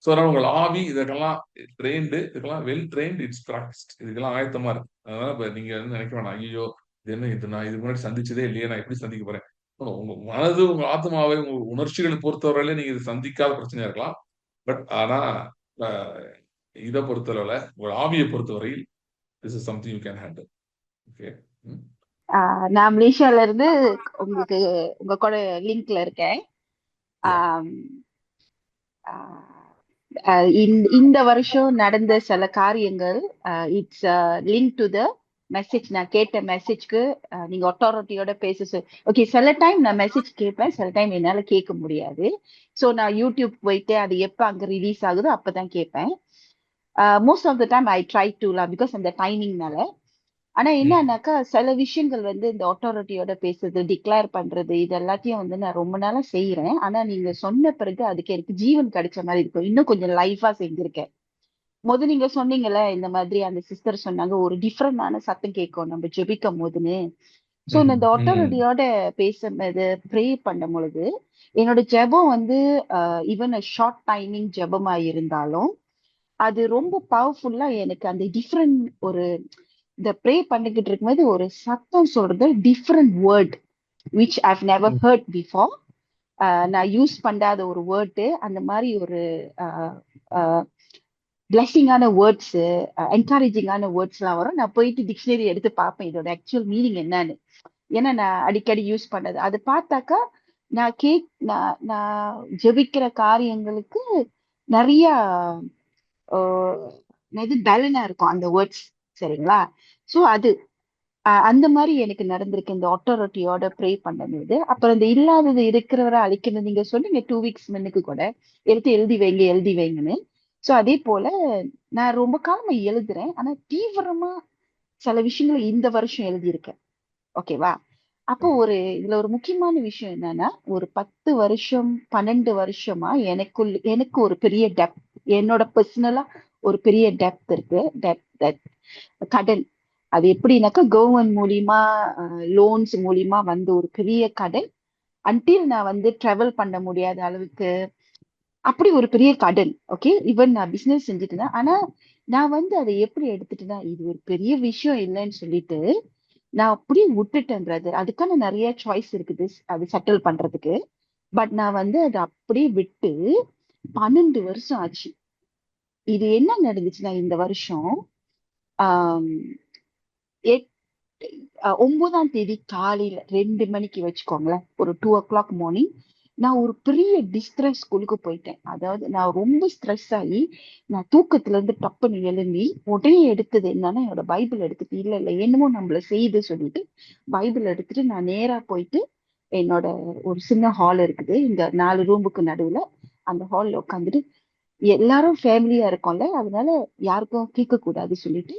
சோ அதனால உங்கள் ஆவி இதெல்லாம் ட்ரெயின்டு, இதுக்கெல்லாம் வெல் ட்ரெயின்டு, இட்ஸ் பிராக்டிஸ்ட். இதுக்கெல்லாம் ஆயத்தமா இருக்கு. அதனால இப்ப நீங்க வந்து நினைக்க வேணாம், ஐயோ இது என்ன, இது நான் இதுக்கு முன்னாடி சந்திச்சதே இல்லையே, நான் எப்படி சந்திக்க போறேன். உங்க மனது, உங்க ஆத்மாவை, உங்க உணர்ச்சிகளை பொறுத்தவரையில நீங்க இது சந்திக்காத பிரச்சனையா இருக்கலாம். பட் ஆனா இதை பொறுத்தளவுல, உங்க ஆவியை பொறுத்தவரையில் this is something you can handle. Okay. நான் மலேசியால இருந்து உங்களுக்கு உங்க கூட லிங்க்ல இருக்கேன். இந்த வருஷம் நடந்த சில காரியங்கள் it's link to the message. நான் கேட்ட மெசேஜ்க்கு நீங்க அத்தாரிட்டியோட பேச ஓகே. சில டைம் நான் மெசேஜ் கேட்பேன், சில டைம் என்னால கேட்க முடியாது. ஸோ நான் யூடியூப் போயிட்டு அது எப்போ அங்க ரிலீஸ் ஆகுதோ அப்பதான் கேட்பேன். Most of the time I try to because அந்த டைமிங்னால. ஆனா என்னன்னாக்கா சில விஷயங்கள் வந்து இந்த அத்தாரிட்டியோட பேசுறது, டிக்ளேர் பண்றது, இது எல்லாத்தையும் வந்து நான் ரொம்ப நாளா செய்யறேன். ஆனா நீங்க சொன்ன பிறகு அதுக்கு எனக்கு ஜீவன் கிடைச்ச மாதிரி இருக்கும். இன்னும் கொஞ்சம் லைஃபா செஞ்சிருக்கேன். நீங்க சொன்னீங்கல்ல, இந்த மாதிரி அந்த சிஸ்டர் சொன்னாங்க ஒரு டிஃப்ரெண்டான சத்தம் கேட்கும் நம்ம ஜெபிக்கும் போதுன்னு. சோ இந்த அத்தாரிட்டியோட பேசும்போது ப்ரே பண்ணும் பொழுது என்னோட ஜெபம் வந்து ஈவன் ஷார்ட் டைமிங் ஜெபமா இருந்தாலும் அது ரொம்ப பவர்ஃபுல்லா எனக்கு அந்த டிஃப்ரெண்ட் ஒரு இந்த ப்ரே பண்ணிக்கிட்டு இருக்கும்போது ஒரு சத்தம் சொல்றது different word which I've never hurt before. நான் யூஸ் பண்ணாத ஒரு வேர்டு, அந்த மாதிரி ஒரு பிளஸிங்கான வேர்ட்ஸ், என்கரேஜிங்கான வேர்ட்ஸ் எல்லாம் வரும். நான் போயிட்டு டிக்ஷனரி எடுத்து பார்ப்பேன் இதோட ஆக்சுவல் மீனிங் என்னன்னு. ஏன்னா நான் அடிக்கடி யூஸ் பண்ணது அது பார்த்தாக்கா நான் ஜெபிக்கிற காரியங்களுக்கு நிறைய பலனா இருக்கும் அந்த வேர்ட்ஸ். சரிங்களா? சோ அது அந்த மாதிரி எனக்கு நடந்திருக்கு இந்த அத்தாரிட்டியோட ப்ரே பண்ணும்போது. அப்புறம் இந்த இல்லாதது இருக்கிறவரை அழிக்கிறது நீங்க சொன்னீங்க 2 வீக்ஸ் முன்னுக்கு கூட எடுத்து எழுதி வைங்கன்னு. சோ அதே போல நான் ரொம்ப காலமா எழுதுறேன். ஆனா தீவிரமா சில விஷயங்களை இந்த வருஷம் எழுதியிருக்கேன். ஓகேவா? அப்போ இதுல ஒரு முக்கியமான விஷயம் என்னன்னா, ஒரு 10 வருஷம் 12 வருஷமா எனக்கு ஒரு பெரிய டெப்த், என்னோட பர்சனலா ஒரு பெரிய டெப்த் இருக்கு. கடன். அது எப்படின்னாக்கா கவர்மெண்ட் மூலியமா லோன்ஸ் மூலியமா வந்து ஒரு பெரிய கடன். அன்டில் நான் வந்து டிராவல் பண்ண முடியாத அளவுக்கு அப்படி ஒரு பெரிய கடன். ஓகே, ஈவன் நான் பிசினஸ் செஞ்சுட்டு இருந்தேன். ஆனா நான் வந்து அதை எப்படி எடுத்துட்டேன்னா, இது ஒரு பெரிய விஷயம் இல்லைன்னு சொல்லிட்டு நான் அப்படியே விட்டுட்டேன் பிரதர். அதுக்கான நிறைய சாய்ஸ் இருக்குது அது செட்டில் பண்றதுக்கு. பட் நான் வந்து அதை அப்படியே விட்டு 12 வருஷம் ஆச்சு. இது என்ன நடந்துச்சுன்னா, இந்த வருஷம் ஆஹ் 9ஆம் தேதி காலையில 2 மணிக்கு வச்சுக்கோங்களேன், ஒரு 2 o'clock மார்னிங் நான் ஒரு பெரிய டிஸ்ட்ரெஸ் ஸ்கூலுக்கு போயிட்டேன். அதாவது நான் ரொம்ப ஸ்ட்ரெஸ் ஆகி நான் தூக்கத்துல இருந்து டப்புன்னு எழும்பி உடனே எடுத்தது என்னன்னா என்னோட பைபிள் எடுத்துட்டு, இல்ல என்னமோ நம்மள செய்து சொல்லிட்டு பைபிள் எடுத்துட்டு நான் நேரா போயிட்டு என்னோட ஒரு சின்ன ஹால் இருக்குது இந்த 4 ரூமுக்கு நடுவுல. அந்த ஹால்ல உட்காந்துட்டு எல்லாரும் ஃபேமிலியா இருக்கோம்ல, அதனால யாருக்கும் கேட்க கூடாது சொல்லிட்டு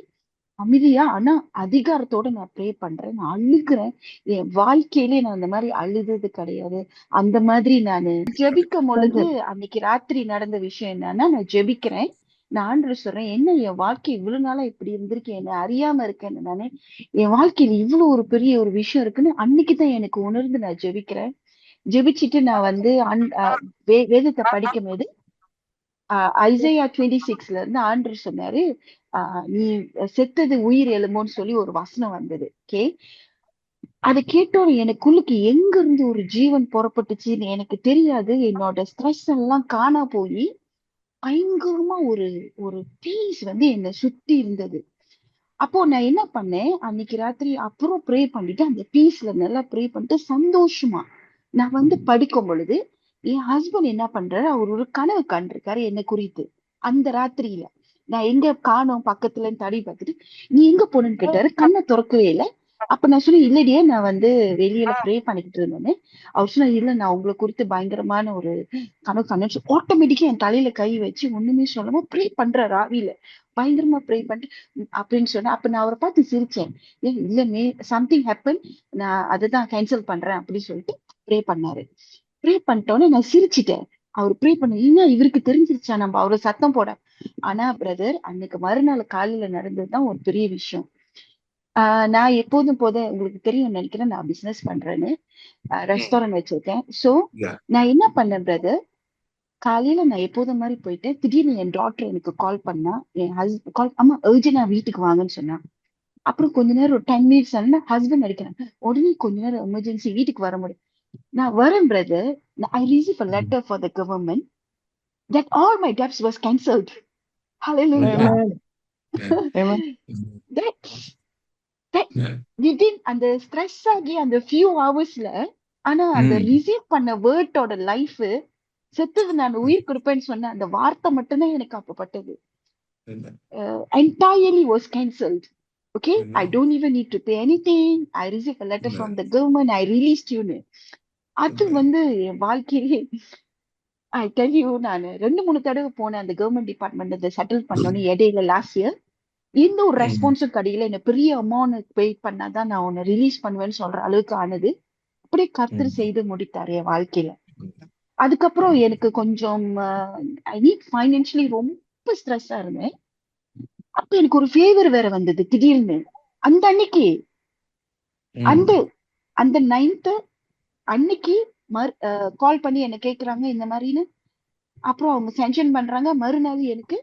அமைதியா ஆனா அதிகாரத்தோட நான் ப்ரே பண்றேன். நான் அழுகுறேன். என் வாழ்க்கையிலே நான் அந்த மாதிரி அழுதது கிடையாது. அந்த மாதிரி நான் ஜெபிக்கும் பொழுது அன்னைக்கு ராத்திரி நடந்த விஷயம் என்னன்னா, நான் ஜெபிக்கிறேன். நான் ஆண்டவர் சொல்றேன், என்ன என் வாழ்க்கை இவ்வளவு நாளா இப்படி இருந்திருக்கேன், என்ன அறியாம இருக்கேன்னு நானு. என் வாழ்க்கையில இவ்வளவு ஒரு பெரிய ஒரு விஷயம் இருக்குன்னு அன்னைக்குதான் எனக்கு உணர்ந்து நான் ஜெபிக்கிறேன். ஜெபிச்சுட்டு நான் வந்து வேதத்தை படிக்கும் போது ஐசையா 26ல இருந்து ஆண்டவர் சொன்னாரு, நீ செத்தது உயிர் எழுமோன்னு சொல்லி ஒரு வசனம் வந்தது. ஓகே, அதை கேட்டோம் எனக்குள்ளுக்கு எங்க இருந்து ஒரு ஜீவன் புறப்பட்டுச்சுன்னு எனக்கு தெரியாது. என்னோட ஸ்ட்ரெஸ் எல்லாம் காணா போய் பயங்கரமா ஒரு ஒரு பீஸ் வந்து என்னை சுத்தி இருந்தது. அப்போ நான் என்ன பண்ணேன், அன்னைக்கு ராத்திரி அப்புறம் ப்ரே பண்ணிட்டு அந்த பீஸ்ல நல்லா ப்ரே பண்ணிட்டு சந்தோஷமா நான் வந்து படிக்கும் பொழுது என் ஹஸ்பண்ட் என்ன பண்றாரு, அவர் ஒரு கனவு கண்டிருக்காரு என்ன குறித்து. அந்த ராத்திரியில நான் எங்க காணோம் பக்கத்துல தடி பார்த்துட்டு, நீ எங்க போனேன்னு கேட்டாரு. கண்ணை திறக்கவே இல்லை. அப்ப நான் சொன்னேன், இல்லடியே நான் வந்து வெளியில ப்ரே பண்ணிக்கிட்டு இருந்தேன்னு. அவர் சொன்னா, இல்ல நான் உங்களை குறித்து பயங்கரமான ஒரு கனவு கண்ணு. ஆட்டோமேட்டிக்கா என் தலையில கை வச்சு ஒண்ணுமே சொல்லாம ப்ரே பண்ற ராவில பயங்கரமா ப்ரே பண்ணிட்டு அப்படின்னு சொன்னேன். அப்ப நான் அவரை பார்த்து சிரிச்சேன். ஏன் இல்லமே சம்திங் ஹேப்பன், நான் அதுதான் கேன்சல் பண்றேன் அப்படின்னு சொல்லிட்டு ப்ரே பண்ணாரு. ப்ரே பண்ணிட்டோன்னே நான் சிரிச்சிட்டேன். அவர் ப்ரே பண்ண இன்னும் இவருக்கு தெரிஞ்சிருச்சா நம்ம அவரை சத்தம் போட. ஆனா பிரதர், அன்னைக்கு மறுநாள் காலையில நடந்ததுதான் ஒரு பெரிய விஷயம். நான் எப்போதும் போத உங்களுக்கு தெரியும் நினைக்கிறேன், நான் பிசினஸ் பண்றேன்னு, ரெஸ்டாரண்ட் வச்சிருக்கேன். சோ நான் என்ன பண்ணேன் பிரதர், காலையில நான் எப்போதும் மாதிரி போயிட்டேன். திடீர்னு என் டாக்டர் எனக்கு கால் பண்ணா. என் ஹஸ்பண்ட் கால், அம்மா அர்ஜென்டா வீட்டுக்கு வாங்கன்னு சொன்னா. அப்புறம் கொஞ்ச நேரம் ஒரு 10 minutes ஆனா ஹஸ்பண்ட் அடிக்கிறாங்க. உடனே கொஞ்ச நேரம் எமர்ஜென்சி வீட்டுக்கு வர முடியும். நான் வரேன் brother. I received a letter for the government that all my debts was cancelled. Hallelujah. Amen. that within அந்த ஸ்ட்ரெஸ் ஆகி அந்த few hoursல, ஆனா அந்த ரிசீவ் பண்ண வேர்டோட லைஃப் செத்தது நான் உயிர் கொடுப்பேன்னு சொன்ன அந்த வார்த்தை மட்டும்தான் எனக்கு அப்ப பட்டது. Amen. Entirely was cancelled. Okay, I Amen. don't even need to pay anything. I received a letter from Amen. the government. I released you. அது Amen. வந்து என் வாழ்க்கையிலே ஐ டெல் யூ, நான் 2-3 தடவை போனேன் அந்த கவர்மெண்ட் டிபார்ட்மெண்ட் அதை செட்டில் பண்ணோன்னு இடையில லாஸ்ட் இயர். எந்த ஒரு Mm. ரெஸ்பான்ஸும் கிடையில. என்ன பெரிய அமௌண்ட் பே பண்ணாதான் நான் உன்னை ரிலீஸ் பண்ணுவேன்னு சொல்ற அளவுக்கு ஆனது. அப்படியே கர்த்தர் Mm. செய்து முடித்தாரு என் வாழ்க்கையில. அதுக்கப்புறம் எனக்கு கொஞ்சம் ஐ நீட் ஃபைனான்சியலி ரொம்ப ஸ்ட்ரெஸ்ஸா இருந்தேன். அப்ப எனக்கு ஒரு ஃபேவர் வேற வந்தது திடீர்னு அந்த அன்னைக்கு. அந்த Mm. அந்த 9th அன்னைக்கு கால் பண்ணி என்ன கேக்குறாங்க இந்த மாதிரின்னு. அப்புறம் அவங்க சென்ஷன் பண்றாங்க. மறுநாள் எனக்கு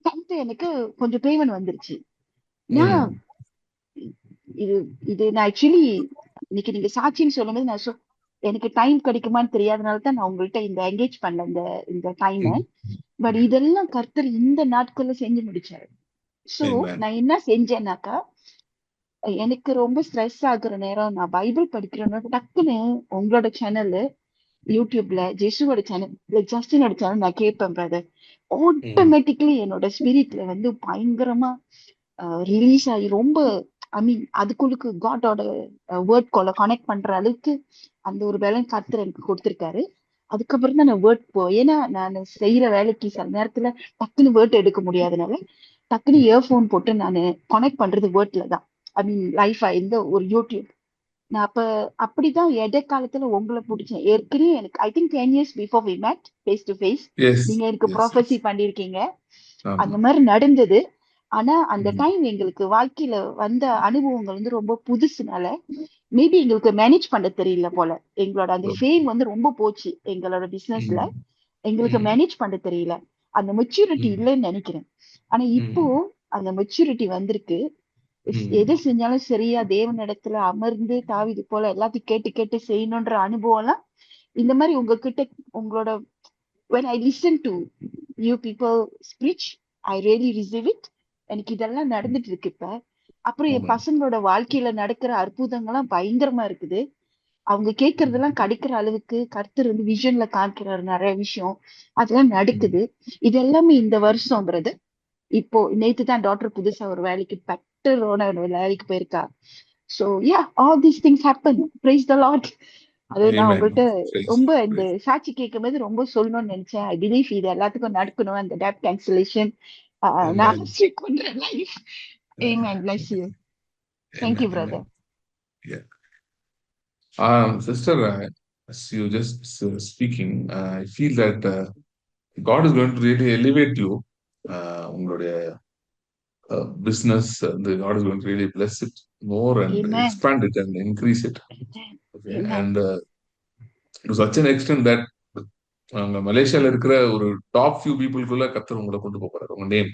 10th எனக்கு கொஞ்சம் பேமெண்ட் வந்துருச்சு. நான் Mm. இது இது நான் ஆக்சுவலி இன்னைக்கு நீங்க சாட்சின்னு சொல்லும்போது நான் எனக்கு டைம் கிடைக்குமான்னு தெரியாதனால தான் நான் உங்கள்கிட்ட இந்த என்கேஜ் பண்ணல இந்த டைம். Mm. பட் இதெல்லாம் கர்த்தர் இந்த நாட்கள்ல செஞ்சு முடிச்சாரு. So Amen. நான் என்ன செஞ்சேன்னாக்கா, எனக்கு ரொம்ப ஸ்ட்ரெஸ் ஆகுற நேரம் நான் பைபிள் படிக்கிறேன்னு டக்குன்னு உங்களோட சேனல் யூடியூப்ல ஜெசுவோட சேனல் ஜஸ்டினோட சேனல் நான் கேட்பேன் பிரதர். Mm. ஆட்டோமேட்டிக்கலி என்னோட ஸ்பிரிட்ல வந்து பயங்கரமா ரிலீஸ் ஆகி ரொம்ப ஐ மீன் அதுக்குள்ளுக்கு காடோட வேர்ட் கால கனெக்ட் பண்ற அளவுக்கு அந்த ஒரு வேலை கர்த்தர் எனக்கு கொடுத்திருக்காரு. அதுக்கப்புறம் தான் நான் வேர்ட் ஏன்னா நான் செய்யற வேலைக்கு சில நேரத்துல டக்குன்னு வேர்ட் எடுக்க முடியாதனால டக்குன்னு இயர்போன் போட்டு நான் கனெக்ட் பண்றது வேர்ட்ல தான். ஐ மீன் லைஃபா இந்த ஒரு யூடியூப் நான் அப்படிதான் இடைக்காலத்துல உங்களை பிடிச்சேன். ஏற்கனவே எனக்கு I think 10 years before we met face to face Yes. நீங்க எனக்கு Yes. Prophecy Yes. பண்ணிருக்கீங்க. அந்த ஆமா. மாதிரி நடந்தது. ஆனா அந்த Mm. டைம் எங்களுக்கு வாழ்க்கையில வந்த அனுபவங்கள் வந்து ரொம்ப புதுசுனால மேபி எங்களுக்கு மேனேஜ் பண்ண தெரியல போல. எங்களோட அந்த Okay. ஃபேம் வந்து ரொம்ப போச்சு எங்களோட பிசினஸ்ல. Mm. எங்களுக்கு Mm. மேனேஜ் பண்ண தெரியல. அந்த மெச்சூரிட்டி Mm. இல்லைன்னு நினைக்கிறேன். ஆனா இப்போ Mm. அந்த மெச்சூரிட்டி வந்திருக்கு. எது Mm. செஞ்சாலும் சரியா தேவனிடத்துல அமர்ந்து தாவீது போல எல்லாத்தையும் கேட்டு கேட்டு செய்யணும்ன்ற அனுபவம் எல்லாம் இந்த மாதிரி உங்ககிட்ட உங்களோட when I listen to you people speech, I really receive it. எனக்கு இதெல்லாம் நடந்துட்டு இருக்கு இப்ப. அப்புறம் என் Amen. பசங்களோட வாழ்க்கையில நடக்கிற அற்புதங்கள்லாம் பயங்கரமா இருக்குது. அவங்க கேட்கறதெல்லாம் கிடைக்கிற அளவுக்கு கர்த்தர் வந்து விஷன்ல காமிக்கிறாரு நிறைய விஷயம். அதெல்லாம் Mm. நடக்குது. இது எல்லாமே இந்த வருஷம் பிரதர். இப்போ நேத்து தான் டாக்டர் புதுசா ஒரு வேலைக்கு பெட்டரோட ஒரு வேலைக்கு போயிருக்கா. So yeah all these things happen. Praise the Lord. அது நான் Amen. உங்கள்கிட்ட Praise. ரொம்ப இந்த Praise. சாட்சி கேட்கும்போது ரொம்ப சொல்லணும்னு நினைச்சேன். ஐ பிலீவ் இது எல்லாத்துக்கும் நடக்கணும். அந்த டேப் கேன்சலேஷன் நான் Amen. ஸ்ட்ரிக் பண்ற life. Amen. Bless you. Thank you, Amen. brother. Amen. Yeah. Sister, as you just speaking, I feel that God is going to really elevate you. உங்களுடைய business, God is going to really bless it more and Amen. expand it and increase it. Amen. Okay. Amen. And to such an extent that அங்க மலேசியால இருக்கிற ஒரு top few பீப்புளுக்குள்ள கர்த்தர் உங்களை கொண்டு போறாரு. உங்க நேம்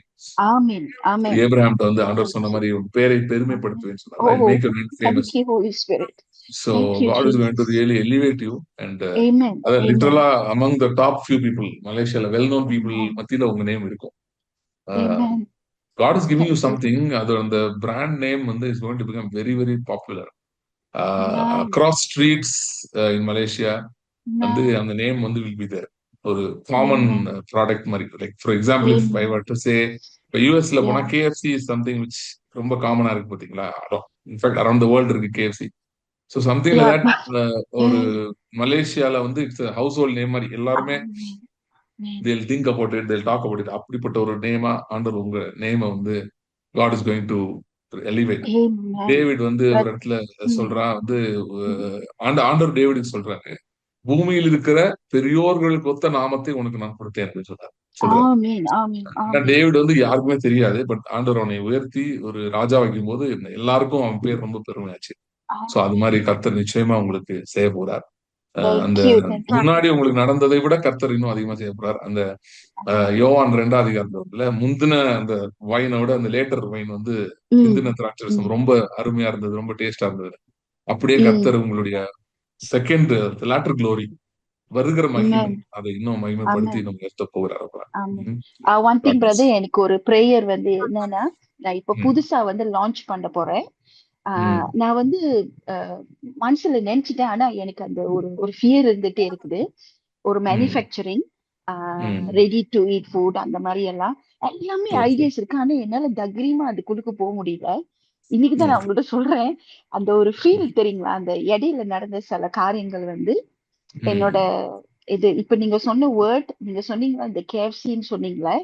Amen. Amen. ஏப்ரஹாம்ட்ட வந்து ஆண்டவர் சொன்ன Thank மாதிரி you. உன் பேரை Amen. பெருமைப்படுத்துவேன்னு சொன்னார். I'll Oh, make your name famous. thank you, Holy Spirit. So Thank you, God is going to Jesus. really elevate you and Amen. அத Amen. லிட்டரலா among the top few people மலேசியால well known people Amen. மத்தியில உங்க name இருக்கும். Amen. God is giving you Thank you. something. அது அந்த brand name வந்து is going to become very very popular Amen. across streets in Malaysia. வந்து Amen. அந்த name வந்து will be there. ஒரு காமன் Amen. ப்ராடக்ட் மாதிரி. Like for example if I Amen. Were to say இப்போ யூஎஸ்ல போனா Yeah. KFC is something which ரொம்ப காமனா இருக்கு பாத்தீங்களா. இன்ஃபேக்ட் அரௌண்ட் த வேர்ல்டு இருக்கு KFC. So something like Yeah. That ஒரு மலேசியால வந்து இட்ஸ் ஹவுஸ் ஹோல்ட் நேம் மாதிரி எல்லாருமே Amen. Amen. தேல் திங்க் அபவுட் இட், தேல் டாக் அபவுட் இட். அப்படிப்பட்ட ஒரு நேமா ஆண்டவர் உங்க நேமை வந்து God is going to elevate. Amen. David வந்து ஒரு But இடத்துல சொல்றான் வந்து ஆண்டவர் டேவிடுக்கு சொல்றாரு, பூமியில் இருக்கிற பெரியோர்களுக்கு ஒத்த நாமத்தை உனக்கு நான் கொடுத்தேன் அப்படின்னு சொல்றாரு. Amen. Amen. Amen. டேவிட் வந்து யாருக்குமே தெரியாது. பட் ஆண்டவர் அவனை உயர்த்தி ஒரு ராஜா வைக்கும் போது எல்லாருக்கும் அவன் பேர் ரொம்ப பெருமையாச்சு. சோ அது மாதிரி கர்த்தர் நிச்சயமா உங்களுக்கு செய்ய போறார். அந்த Thank you. Thank you. முன்னாடி உங்களுக்கு நடந்ததை விட கர்த்தர் இன்னும் அதிகமா செய்ய போறார். அந்த யோவான் 2ஆம் அதிகாரத்துல முந்தின அந்த வைனோட அந்த லேட்டர் வைன் வந்து முந்தின திராட்சை ரசம் ரொம்ப அருமையா இருந்தது, ரொம்ப டேஸ்டா இருந்தது. அப்படியே கர்த்தர் உங்களுடைய செகண்ட் லேட்டர் க்ளோரி வருகிற மகிமை Amen. அதை இன்னும் மகிமைப்படுத்தி Amen. நம்ம உயர்த்த போகிறார். Amen. One thing, brother, எனக்கு ஒரு prayer வந்து என்னன்னா, நான் இப்ப புதுசா வந்து லான்ச் பண்ண போறேன். நான் வந்து மனசுல நினைச்சிட்டேன். ஆனா எனக்கு அந்த ஒரு ஃபியர் இருந்துட்டே இருக்குது. ஒரு manufacturing, ready to eat food, அந்த மாதிரி எல்லாமே ஐடியாஸ் இருக்கு. ஆனா என்னால தைரியமா அதுக்குள்ளுக்கு போக முடியல. இன்னைக்குதான் நான் உங்கள்கிட்ட சொல்றேன். அந்த ஒரு ஃபீல் தெரியுங்களா, அந்த இடையில நடந்த சில காரியங்கள் என்னோட இது இப்ப நீங்க சொன்ன வேர்ட், நீங்க சொன்னீங்களா இந்த கேஎஃப்சின்னு சொன்னீங்களே,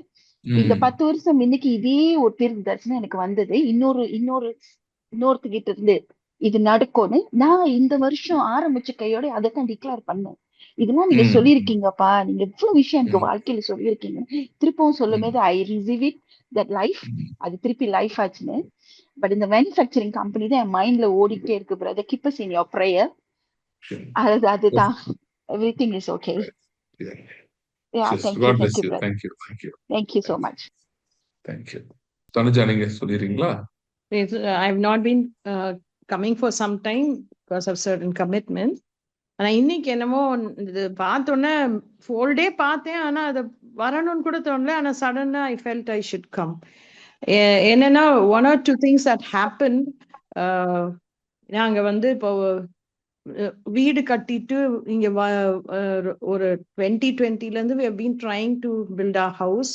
இந்த 10 வருஷம் இன்னைக்கு இதே ஒரு தீர்க்க தரிசனம் எனக்கு வந்தது. இன்னொருத்துக்கிட்ட இருந்து இது நடக்கும்னு நான் இந்த வருஷம் ஆரம்பிச்ச கையோட அதைத்தான் டிக்ளேர் பண்ணேன். இதெல்லாம் நீங்க சொல்லியிருக்கீங்கப்பா, நீங்க எவ்வளவு விஷயம் எனக்கு வாழ்க்கையில சொல்லியிருக்கீங்க. திருப்பவும் சொல்லும் போது I receive it, that life, அது திருப்பி லைஃப் ஆச்சுன்னு. பட் இந்த மேனுஃபேக்சரிங் கம்பெனி தான் என் மைண்ட்ல ஓடிக்கிட்டே இருக்கு. Brother, keep as in your prayer. அதுதான் everything is okay. Yeah, thank you, thank you, brother. Thank you so much. Thank you. Tanuja, நீங்க சொல்லிடுறீங்களா? I've not been coming for some time because of certain commitments. ஆனா இன்னைக்கு என்னமோ இது பார்த்தோன்னே full day பார்த்தேன். ஆனா அது வரணும்னு கூட தோணல. ஆனா சடனா I felt I should come. என்னன்னா 1 or 2 things that happened. நாங்க இப்போ வீடு கட்டிட்டு இங்க ஒரு 2020ல இருந்து we have been trying to build our house,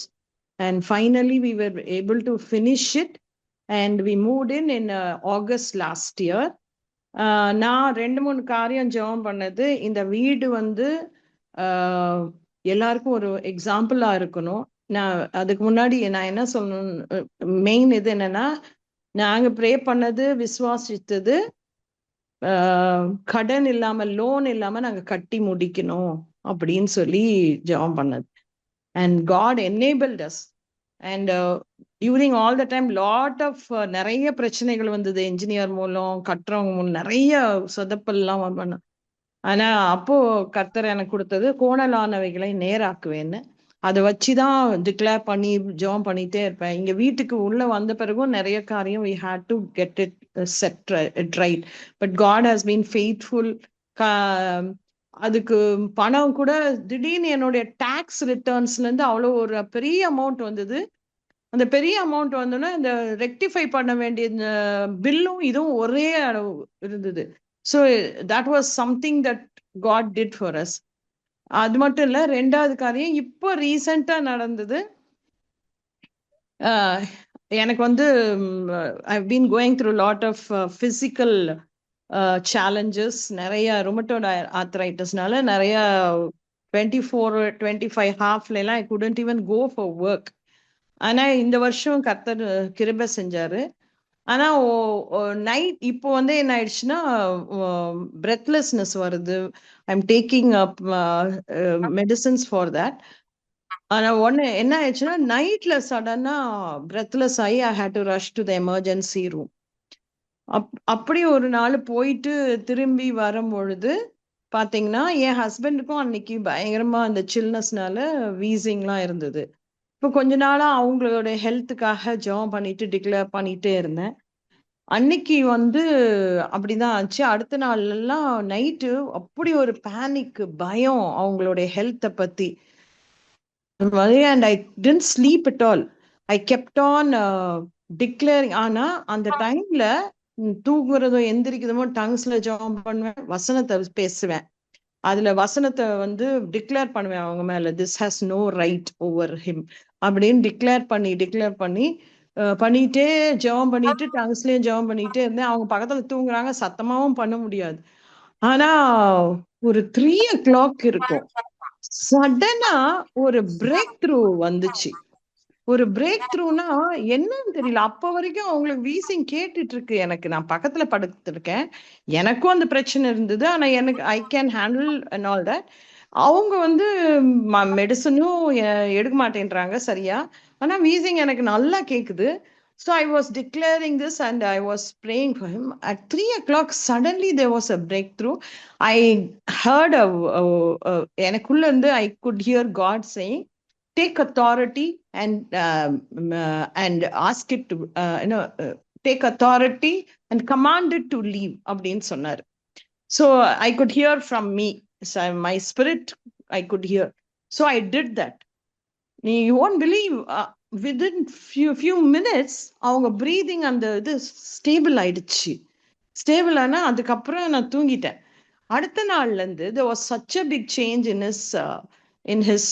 and finally we were able to finish it, and we moved in August last year. நான் 2-3 காரியம் ஜெபம் பண்ணது, இந்த வீடு எல்லாருக்கும் ஒரு எக்ஸாம்பிளா இருக்கணும். நான் அதுக்கு முன்னாடி நான் என்ன சொல்லணும், மெயின் இது என்னன்னா, நாங்க ப்ரே பண்ணது, விசுவாசித்தது, கடன் இல்லாம, லோன் இல்லாம நாங்க கட்டி முடிக்கணும் அப்படின்னு சொல்லி ஜெபம் பண்ணது. And God enabled us. And during all the time lot of நிறைய பிரச்சனைகள் வந்தது. என்ஜினியர் மூலம், கட்டுறவங்க மூலம் நிறைய சொதப்பல்லாம் பண்ண. ஆனா அப்போ கர்த்தர் எனக்கு கொடுத்தது, கோணலானவைகளை நேராக்குவேன்னு. அதை வச்சுதான் டிக்ளேர் பண்ணி ஜெபம் பண்ணிட்டே இருப்பேன். இங்க வீட்டுக்கு உள்ள வந்த பிறகும் நிறைய காரியம் we had to get it set right, but God has been faithful. அதுக்கு பணம் கூட திடீர்னு என்னுடைய டாக்ஸ் ரிட்டர்ன்ஸ்ல இருந்து அவ்வளோ ஒரு பெரிய அமௌண்ட் வந்தது. அந்த பெரிய அமௌண்ட் வந்தோன்னா இந்த ரெக்டிஃபை பண்ண வேண்டிய பில்லும் இதுவும் ஒரே அளவு இருந்தது. So that was something that God did for us. அது மட்டும் இல்ல, 2வது காரியம் இப்போ ரீசெண்டா நடந்தது. எனக்கு I've been going through a lot of physical challenges. நிறைய ருமட்டோட ஆர்த்ரைட்டிஸ்னால நிறைய 24-25 ஹாஃப்ல எல்லாம் I couldn't even go for work. ஆனா இந்த வருஷம் கர்த்தர் கிருபை செஞ்சாரு. ஆனா நைட் இப்போ என்ன ஆயிடுச்சுன்னா, பிரெத்லெஸ்னஸ் வருது. I'm taking up medicines for that. ஆனா என்ன ஆயிடுச்சுன்னா, நைட்ல சடனா பிரெத்லெஸ் ஆகி I had to rush to the emergency room. அப்படி ஒரு நாள் போயிட்டு திரும்பி வரும்பொழுது பாத்தீங்கன்னா, என் ஹஸ்பண்டுக்கும் அன்னைக்கு பயங்கரமா அந்த சில்னஸ்னால வீசிங்லாம் இருந்தது. இப்போ கொஞ்ச நாளா அவங்களோட ஹெல்த்துக்காக ஜெபம் பண்ணிட்டு டிக்ளேர் பண்ணிட்டே இருந்தேன். அன்னைக்கு அப்படிதான் ஆச்சு. அடுத்த நாள் எல்லாம் நைட்டு அப்படி ஒரு பேனிக், பயம் அவங்களுடைய ஹெல்த்தை பத்தி. and I didn't sleep at all. I kept on declaring. ஆனா அந்த டைம்ல தூங்குறதோ எந்திரிக்கிறதோ டங்ஸ்ல ஜெபம் பண்ணுவேன், வசனத்தை பேசுவேன். அதுல வசனத்தை டிக்ளேர் பண்ணுவேன் அவங்க மேல, this has no right over him அப்படின்னு டிக்ளேர் பண்ணி பண்ணிட்டே ஜெபம் பண்ணிட்டு டங்ஸ்லயும் ஜெபம் பண்ணிட்டே இருந்தேன். அவங்க பக்கத்துல தூங்குறாங்க, சத்தமாவும் பண்ண முடியாது. ஆனா ஒரு 3 o'clock இருக்கும், சடனா ஒரு பிரேக் த்ரூ வந்துச்சு. ஒரு பிரேக் த்ரூனா என்னன்னு தெரியல. அப்ப வரைக்கும் அவங்களுக்கு வீசிங் கேட்டுட்டு இருக்கு. எனக்கு, நான் பக்கத்துல படுத்திருக்கேன், எனக்கும் அந்த பிரச்சனை இருந்தது. ஆனா எனக்கு I can handle and all that. அவங்க மெடிசனும் எடுக்க மாட்டேன்றாங்க சரியா, ஆனா வீசிங் எனக்கு நல்லா கேக்குது. So I was declaring this and I was praying for him. At 3 o'clock, suddenly there was a breakthrough. I heard எனக்குள்ள இருந்து I could hear God saying, take authority and ask it to take authority and command it to leave அப்படின்னு சொன்னார். So I could hear from me. So my spirit, I could hear. So I did that. You won't believe, within few minutes அவங்க breathing அந்த இது stable ஆயிடுச்சு. Stable ஆனா அதுக்கப்புறம் நான் தூங்கிட்டேன். அடுத்த நாள்ல இருந்து there was such a big change in his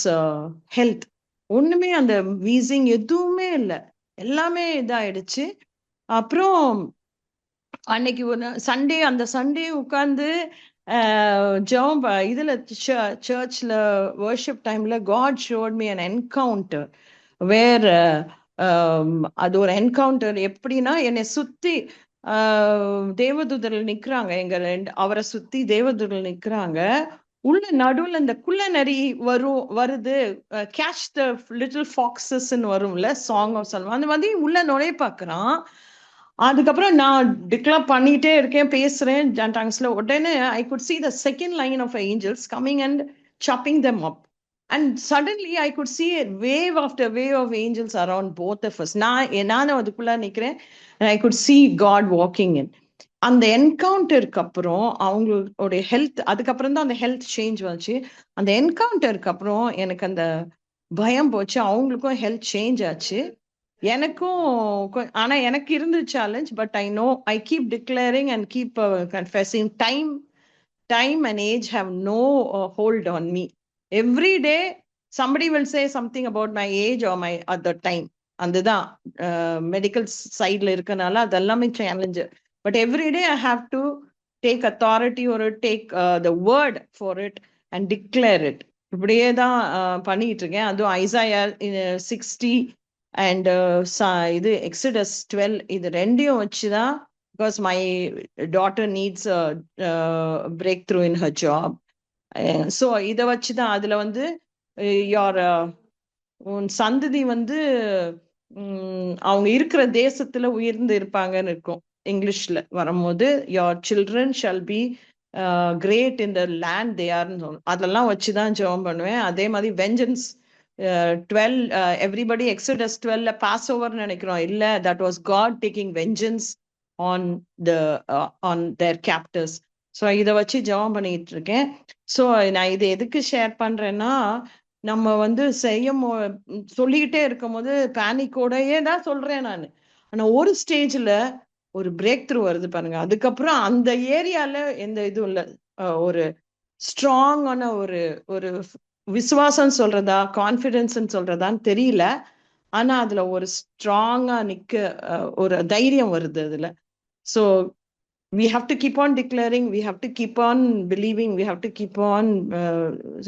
health. ஒண்ணுமே அந்த வீசிங் எதுவுமே இல்லை, எல்லாமே இதாயிடுச்சு. அப்புறம் அன்னைக்கு ஒரு சண்டே, அந்த சண்டே உட்கார்ந்து ஜெபம் இதுல சர்ச்ல வர்ஷிப் டைம்ல God showed me an encounter where அது ஒரு என்கவுண்டர். எப்படின்னா என்னை சுத்தி தேவதூதர்கள் நிக்கிறாங்க, அவரை சுத்தி தேவதூதர்கள் நிக்கிறாங்க. உள்ள நடுவுல இந்த குள்ள நரி வருது, கேட்ச் த லிட்டில் ஃபாக்ஸஸ்ன்னு வரும்ல, சாங் ஆஃப் சல்மான், அந்த மாதிரி உள்ள நுழைய பாக்குறான். அதுக்கப்புறம் நான் டிக்ளேர் பண்ணிட்டே இருக்கேன், பேசுறேன் டங்ஸ்ல. உடனே I could see the second line of angels coming and chopping them up. And suddenly I could see a wave after wave of angels around both of us. நானும் அதுக்குள்ள நிக்கிறேன், and I could see God walking in. அந்த என்கவுண்டருக்கு அப்புறம் அவங்களுடைய health, அதுக்கப்புறம் தான் அந்த health change வந்துச்சு. அந்த என்கவுண்டருக்கு அப்புறம் எனக்கு அந்த பயம் போச்சு, அவங்களுக்கும் ஹெல்த் சேஞ்ச் ஆச்சு, எனக்கும். ஆனா எனக்கு இருந்து challenge, but I know I keep declaring and keep confessing. Time and age have no hold on me. Every day somebody will say something about my age or my other time. அதுதான் medical சைட்ல இருக்கனால அதெல்லாமே challenge. But every day I have to take authority or take the word for it and declare it. இப்படியே தான் பண்ணிட்டு இருக்கேன். அதுவும் Isaiah 60 and இது எக்ஸடஸ் 12, இது ரெண்டையும் வச்சுதான், because my daughter needs break through in her job. So இதை வச்சுதான் அதுல வந்து உன் சந்ததி வந்து அவங்க இருக்கிற தேசத்துல உயர்ந்து இருப்பாங்கன்னு இருக்கும். இங்கிலீஷ்ல வரும்போது your children shall be great in the land they ஆர்னு சொல்லணும். அதெல்லாம் வச்சுதான் ஜெபம் பண்ணுவேன். அதே மாதிரி வெஞ்சன்ஸ் 12 everybody Exodus 12 Passover நினைக்கிறோம் இல்ல, that was God taking vengeance on their captors. So இதை வச்சு ஜெபம் பண்ணிட்டு இருக்கேன். ஸோ நான் இதை எதுக்கு ஷேர் பண்றேன்னா, நம்ம வந்து சொல்லிக்கிட்டே இருக்கும் போது பேனிக்கோடையே தான் சொல்றேன் நான். ஆனா ஒரு ஸ்டேஜ்ல ஒரு பிரேக் த்ரூ வருது பாருங்க, அதுக்கப்புறம் அந்த ஏரியால எந்த இதுவும் இல்லை. ஒரு ஸ்ட்ராங்கான ஒரு விசுவாசம் சொல்றதா கான்ஃபிடன்ஸ் சொல்றதான்னு தெரியல, ஆனா அதுல ஒரு ஸ்ட்ராங்கா ஒரு தைரியம் வருது அதுல. So we have to keep on declaring, we have to keep on believing, we have to keep on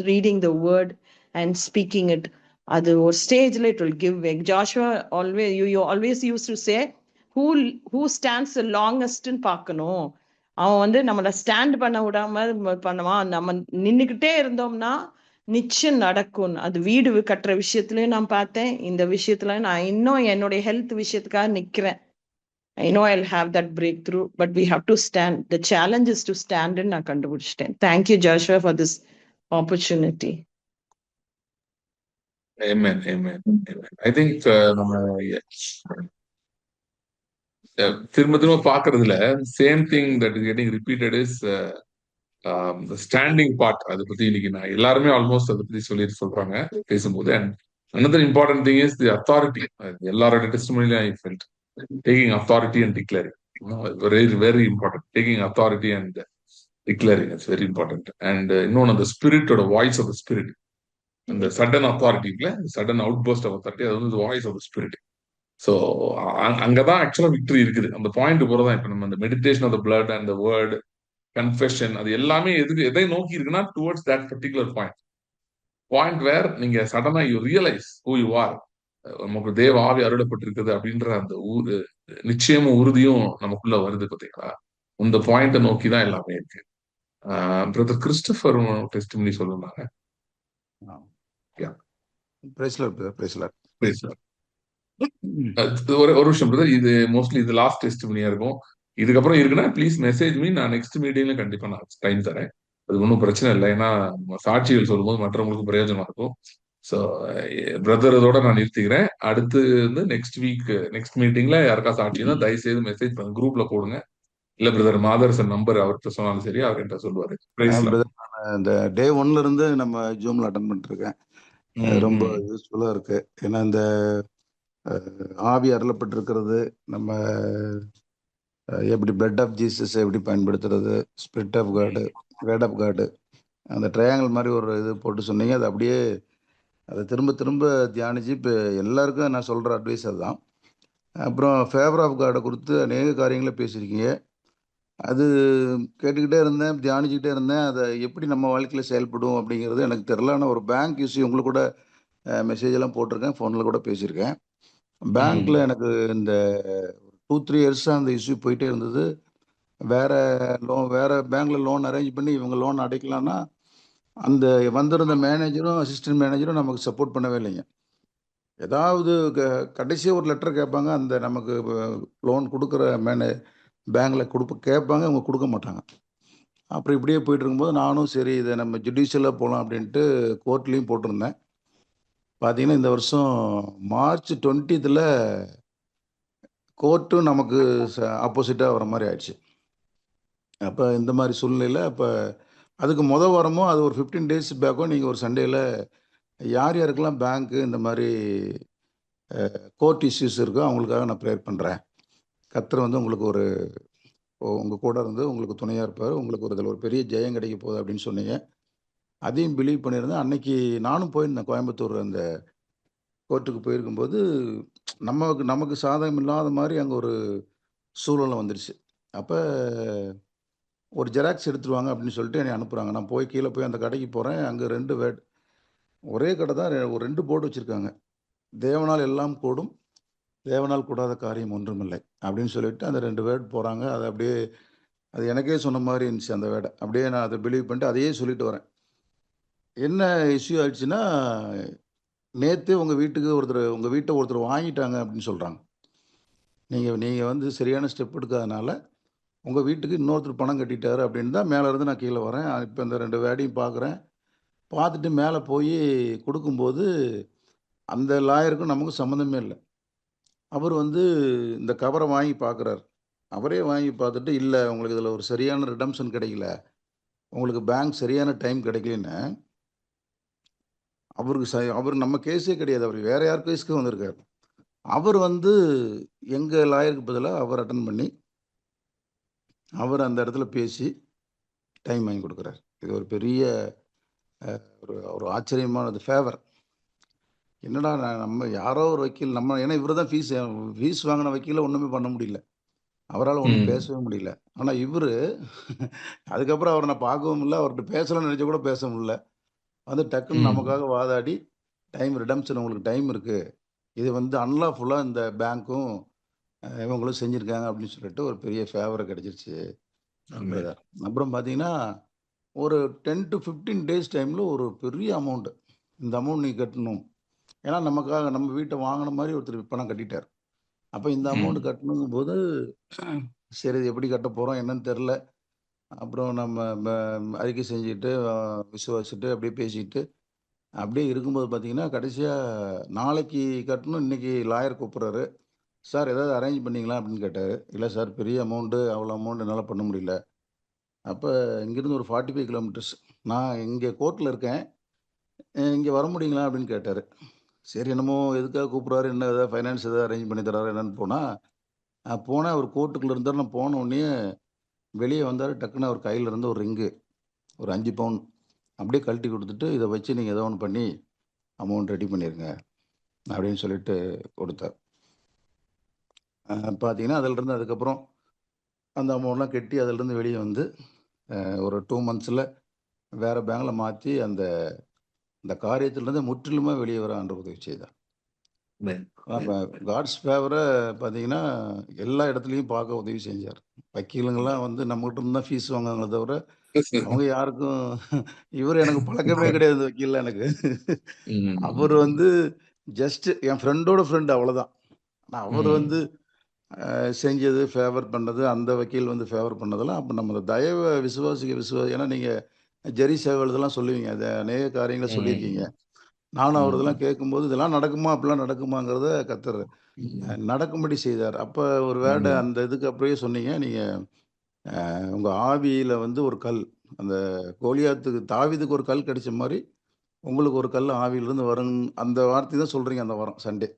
reading the word and speaking it. அது ஒரு ஸ்டேஜ்ல it will give way. Joshua always you always used to say who stands the longest ன்னு பார்க்கணும். அவன் வந்து நம்மள stand பண்ண விடாம பண்ணுவான். நம்ம நின்னுக்கிட்டே இருந்தோம்னா நிச்சயம் நடக்கும். அது வீடு கட்டுற விஷயத்துலயும் நான் பார்த்தேன், இந்த விஷயத்துல நான் இன்னும் என்னுடைய ஹெல்த் விஷயத்துக்காக நிக்கிறேன். I know I'll have that breakthrough, but we have to stand. The challenge is to stand in. நான் கண்டுபிடிச்சிட்டேன். Thank you, Joshua, for this opportunity. Amen. I think நம்ம திரும்ப திரும்ப பாக்குறதுல same thing that is getting repeated is standing part. அதை பத்தி இன்னைக்கு நான் எல்லாருமே ஆல்மோஸ்ட் அதை பத்தி சொல்றாங்க பேசும்போது. And another important thing is the authority. எல்லாரோட டெஸ்டிமோனியிலும் I felt taking authority and declaring, very very important. Taking authority and declaring, it's very important. And இன்னொன்னு அந்த ஸ்பிரிட்டோட வாய்ஸ் ஆஃப் த ஸ்பிரிட், அந்த சடன் அத்தாரிட்டி இல்ல, sudden outburst of authority, அது வந்து voice of the spirit. So அங்கதான் ஆக்சுவலா victory இருக்குது. அந்த பாயிண்ட் போறதான் இப்ப நம்ம அந்த meditation of the blood and the word confession, அது எல்லாமே எதை நோக்கி இருக்குன்னா towards that particular point where நீங்க சடனா you realize who you are. நமக்கு தேவ ஆவி அருளப்பட்டிருக்குது அப்படின்ற அந்த நிச்சயமும் உறுதியும் நமக்குள்ள வருது பாத்தீங்களா. இந்த பாயிண்ட நோக்கி தான் எல்லாமே இருக்கு. பிரதர் கிறிஸ்டோபர் டெஸ்டிமனி சொல்லுவாங்க. ஒரு விஷயம் பிரதர், இது மோஸ்ட்லி இது லாஸ்ட் டெஸ்டிமனியா இருக்கும். இதுக்கப்புறம் இருக்குன்னா ப்ளீஸ் மெசேஜ் மீ, நான் நெக்ஸ்ட் மீட்டிங்ல கண்டிப்பா நான் டைம் தரேன். அது ஒன்றும் பிரச்சனை இல்லை. ஏன்னா சாட்சிகள் சொல்லும்போது மற்றவங்களுக்கு பிரயோஜனமா இருக்கும். ஸோ பிரதர் இதோட நான் நிறுத்திக்கிறேன். அடுத்து வந்து நெக்ஸ்ட் மீட்டிங்ல யாருக்கா சாட்சினா தயவு செய்து மெசேஜ் பண்ணுங்க, குரூப்ல போடுங்க. இல்ல பிரதர் மாதர்சன் நம்பர் அவர்கிட்ட சொன்னாலும் சரி, அவர் என்கிட்ட சொல்லுவாரு. இந்த டே 1ல இருந்து நம்ம ஜூம்ல அட்டன் பண்ணிட்டு இருக்கேன். ரொம்ப யூஸ்ஃபுல்லா இருக்கு. ஏன்னா இந்த ஆவி அருளப்பட்டிருக்கிறது, நம்ம எப்படி பிளட் ஆஃப் ஜீசஸ் எப்படி பயன்படுத்துறது, ஸ்பிரிட் ஆஃப் காடு, வேர்ட் ஆஃப் காடு, அந்த ட்ரையாங்கிள் மாதிரி ஒரு இது போட்டு சொன்னீங்க. அது அப்படியே அதை திரும்ப திரும்ப தியானிச்சு இப்போ எல்லாருக்கும் நான் சொல்கிற அட்வைஸ் அதுதான். அப்புறம் ஃபேவர் ஆஃப் காடை கொடுத்து அநேக காரியங்களை பேசியிருக்கீங்க. அது கேட்டுக்கிட்டே இருந்தேன், தியானிச்சுக்கிட்டே இருந்தேன். அதை எப்படி நம்ம வாழ்க்கையில் செயல்படும் அப்படிங்கிறது எனக்கு தெரில. ஆனால் ஒரு பேங்க் இஷ்யூ உங்களுக்கு கூட மெசேஜ் எல்லாம் போட்டிருக்கேன், ஃபோனில் கூட பேசியிருக்கேன். பேங்க்கில் எனக்கு இந்த 2-3 இயர்ஸாக அந்த இஷ்யூ போயிட்டே இருந்தது. வேற பேங்க்ல லோன் அரேஞ்ச் பண்ணி இவங்க லோன் அடைக்கலான்னா அந்த வந்திருந்த மேனேஜரும் அசிஸ்டன்ட் மேனேஜரும் நமக்கு சப்போர்ட் பண்ணவே இல்லைங்க. ஏதாவது கடைசியாக ஒரு லெட்டர் கேட்பாங்க, அந்த நமக்கு லோன் கொடுக்குற பேங்க்கில் கேட்பாங்க, அவங்க கொடுக்க மாட்டாங்க. அப்புறம் இப்படியே போயிட்டு இருக்கும்போது நானும் சரி இதை நம்ம ஜுடிஷியலாக போகலாம் அப்படின்ட்டு கோர்ட்லேயும் போட்டிருந்தேன். பார்த்தீங்கன்னா இந்த வருஷம் மார்ச் 20th கோர்ட்டும் நமக்கு ஆப்போசிட்டாக வர மாதிரி ஆயிடுச்சு. அப்போ இந்த மாதிரி சூழ்நிலையில் அப்போ அதுக்கு வாரமோ அது ஒரு 15 days பேக்கோ நீங்கள் ஒரு சண்டேயில் யார் யாருக்கெல்லாம் பேங்க்கு இந்த மாதிரி கோர்ட் இஷ்யூஸ் இருக்கோ அவங்களுக்காக நான் ப்ரேயர் பண்ணுறேன். கர்த்தர் வந்து உங்களுக்கு உங்கள் கூட இருந்து உங்களுக்கு துணையாக இருப்பார், உங்களுக்கு இதில் ஒரு பெரிய ஜெயம் கிடைக்க போகுது அப்படின்னு சொன்னீங்க. அதையும் பிலீவ் பண்ணியிருந்தேன். அன்னைக்கு நானும் போயிருந்தேன் கோயம்புத்தூர். அந்த கோர்ட்டுக்கு போயிருக்கும்போது நமக்கு சாதகம் இல்லாத மாதிரி அங்கே ஒரு சூழ்நிலை வந்துடுச்சு. அப்போ ஒரு ஜெராக்ஸ் எடுத்துருவாங்க அப்படின்னு சொல்லிட்டு என்னை அனுப்புகிறாங்க. நான் போய் கீழே போய் அந்த கடைக்கு போகிறேன். அங்கே 2 ஒரே கடை தான், ஒரு 2 போர்டு வச்சுருக்காங்க. தேவனால் எல்லாம் கூடும், தேவனால் கூடாத காரியம் ஒன்றுமில்லை அப்படின்னு சொல்லிட்டு அந்த 2 வேர்டு போகிறாங்க. அது அப்படியே அது எனக்கே சொன்ன மாதிரி இருந்துச்சு அந்த வேர்டை. அப்படியே நான் அதை பிலீவ் பண்ணிட்டு அதையே சொல்லிட்டு வரேன். என்ன இஷ்யூ ஆயிடுச்சுன்னா, நேற்று உங்கள் வீட்டை ஒருத்தர் வாங்கிட்டாங்க அப்படின்னு சொல்கிறாங்க. நீங்கள் வந்து சரியான ஸ்டெப் எடுக்காதனால உங்கள் வீட்டுக்கு இன்னொருத்தர் பணம் கட்டிட்டாரு அப்படின்னு தான் மேலே இருந்து நான் கீழே வரேன். இப்போ இந்த 2 வேர்டையும் பார்க்குறேன். பார்த்துட்டு மேலே போய் கொடுக்கும்போது அந்த லாயருக்கும் நமக்கும் சம்மந்தமே இல்லை. அவர் வந்து இந்த கவரை வாங்கி பார்க்குறாரு. அவரே வாங்கி பார்த்துட்டு, இல்லை உங்களுக்கு இதில் ஒரு சரியான ரிடம்ஷன் கிடைக்கல, உங்களுக்கு பேங்க் சரியான டைம் கிடைக்கலன்னு அவர் நம்ம கேஸே கிடையாது, அவர் வேற யார் கேஸுக்கு வந்திருக்காரு. அவர் வந்து எங்கள் லாயருக்கு பதிலாக அவர் அட்டன் பண்ணி அவர் அந்த இடத்துல பேசி டைம் வாங்கி கொடுக்குறாரு. இது ஒரு பெரிய ஒரு ஆச்சரியமானது ஃபேவர். என்னடா நம்ம யாரோ ஒரு வக்கீல் ஏன்னா இவர் தான் ஃபீஸ் வாங்கின வக்கீல ஒன்றுமே பண்ண முடியல, அவரால் ஒன்றும் பேசவே முடியல. ஆனால் இவர் அதுக்கப்புறம் அவரை நான் பார்க்கவும் இல்லை, அவர்கிட்ட பேசலாம்னு நினச்ச கூட பேச முடியல. வந்து டக்குன்னு நமக்காக வாதாடி ரிடம்ஷன் உங்களுக்கு டைம் இருக்குது, இது வந்து அன்லாஃபுல்லாக இந்த பேங்க்கும் இவங்களும் செஞ்சுருக்காங்க அப்படின்னு சொல்லிட்டு ஒரு பெரிய ஃபேவரை கிடைச்சிருச்சு. அப்புறம் பார்த்தீங்கன்னா ஒரு 10 to 15 days டைமில் ஒரு பெரிய அமௌண்ட்டு, இந்த அமௌண்ட் நீ கட்டணும், ஏன்னா நமக்காக நம்ம வீட்டை வாங்கின மாதிரி ஒருத்தர் பணம் கட்டிட்டார். அப்போ இந்த அமௌண்ட் கட்டணுங்கும் போது சரி இது எப்படி கட்ட போகிறோம் என்னன்னு தெரில. அப்புறம் நம்ம அறிக்கை செஞ்சுட்டு விசுவாசிட்டு அப்படியே பேசிக்கிட்டு அப்படியே இருக்கும்போது பார்த்தீங்கன்னா கடைசியாக நாளைக்கு கட்டணும், இன்றைக்கி லாயர் கூப்பிட்றாரு. சார் ஏதாவது அரேஞ்ச் பண்ணிங்களா அப்படின்னு கேட்டார். இல்லை சார் பெரிய அமௌண்ட்டு, அவ்வளோ அமௌண்ட் என்னால் பண்ண முடியல. அப்போ இங்கேருந்து ஒரு 45 kilometers, நான் இங்கே கோர்ட்டில் இருக்கேன், இங்கே வர முடியுங்களா அப்படின்னு கேட்டார். சரி என்னமோ எதுக்காக கூப்பிட்றாரு, என்ன ஏதாவது ஃபைனான்ஸ் ஏதாவது அரேஞ்ச் பண்ணி தராரு என்னன்னு போனேன். அவர் கோர்ட்டுக்குள்ளே இருந்தார். நான் போன உடனே வெளியே வந்தார். டக்குன்னு அவர் கையில் இருந்து ஒரு ரிங்கு, ஒரு 5 பவுன் அப்படியே கழட்டி கொடுத்துட்டு, இதை வச்சு நீங்கள் ஏதோ ஒன்று பண்ணி அமௌண்ட் ரெடி பண்ணிடுங்க அப்படின்னு சொல்லிட்டு கொடுத்தார். பார்த்தீங்கன்னா அதிலிருந்து அதுக்கப்புறம் அந்த அமௌண்ட்லாம் கட்டி அதிலிருந்து வெளியே வந்து ஒரு 2 months வேறு பேங்கில் மாற்றி அந்த காரியத்திலிருந்து முற்றிலுமாக வெளியே வர ஆண்டவர் உதவி செய்தார். காட்ஸ் ஃபேவரை பார்த்தீங்கன்னா எல்லா இடத்துலையும் பார்க்க உதவி செஞ்சார். வக்கீலுங்கெல்லாம் வந்து நம்மகிட்ட இருந்து தான் ஃபீஸ் வாங்குவாங்களே தவிர அவங்க யாருக்கும் இவர் எனக்கு பழக்கமே கிடையாது வக்கீல் எனக்கு. அவர் வந்து ஜஸ்ட் என் ஃப்ரெண்டோட ஃப்ரெண்டு, அவ்வளோதான். அவர் வந்து செஞ்சது ஃபேவர் பண்ணது, அந்த வக்கீல் வந்து ஃபேவர் பண்ணதெல்லாம் அப்போ நம்ம தயவை விசுவாசி ஏன்னா நீங்கள் ஜெரி சேவல் இதெல்லாம் சொல்லுவீங்க, அது அநேக காரியங்களை சொல்லியிருக்கீங்க. நானும் அவர் இதெல்லாம் கேட்கும்போது இதெல்லாம் நடக்குமா, அப்படிலாம் நடக்குமாங்கிறத கர்த்தர் நடக்கும்படி செய்தார். அப்போ ஒரு வேர்டை அந்த இதுக்கு அப்படியே சொன்னீங்க நீங்கள், உங்கள் ஆவியில் வந்து ஒரு கல், அந்த தாவீதுக்கு ஒரு கல் கிடைச்ச மாதிரி உங்களுக்கு ஒரு கல் ஆவியிலிருந்து வரும், அந்த வார்த்தை தான் சொல்கிறீங்க. அந்த வாரம் சண்டே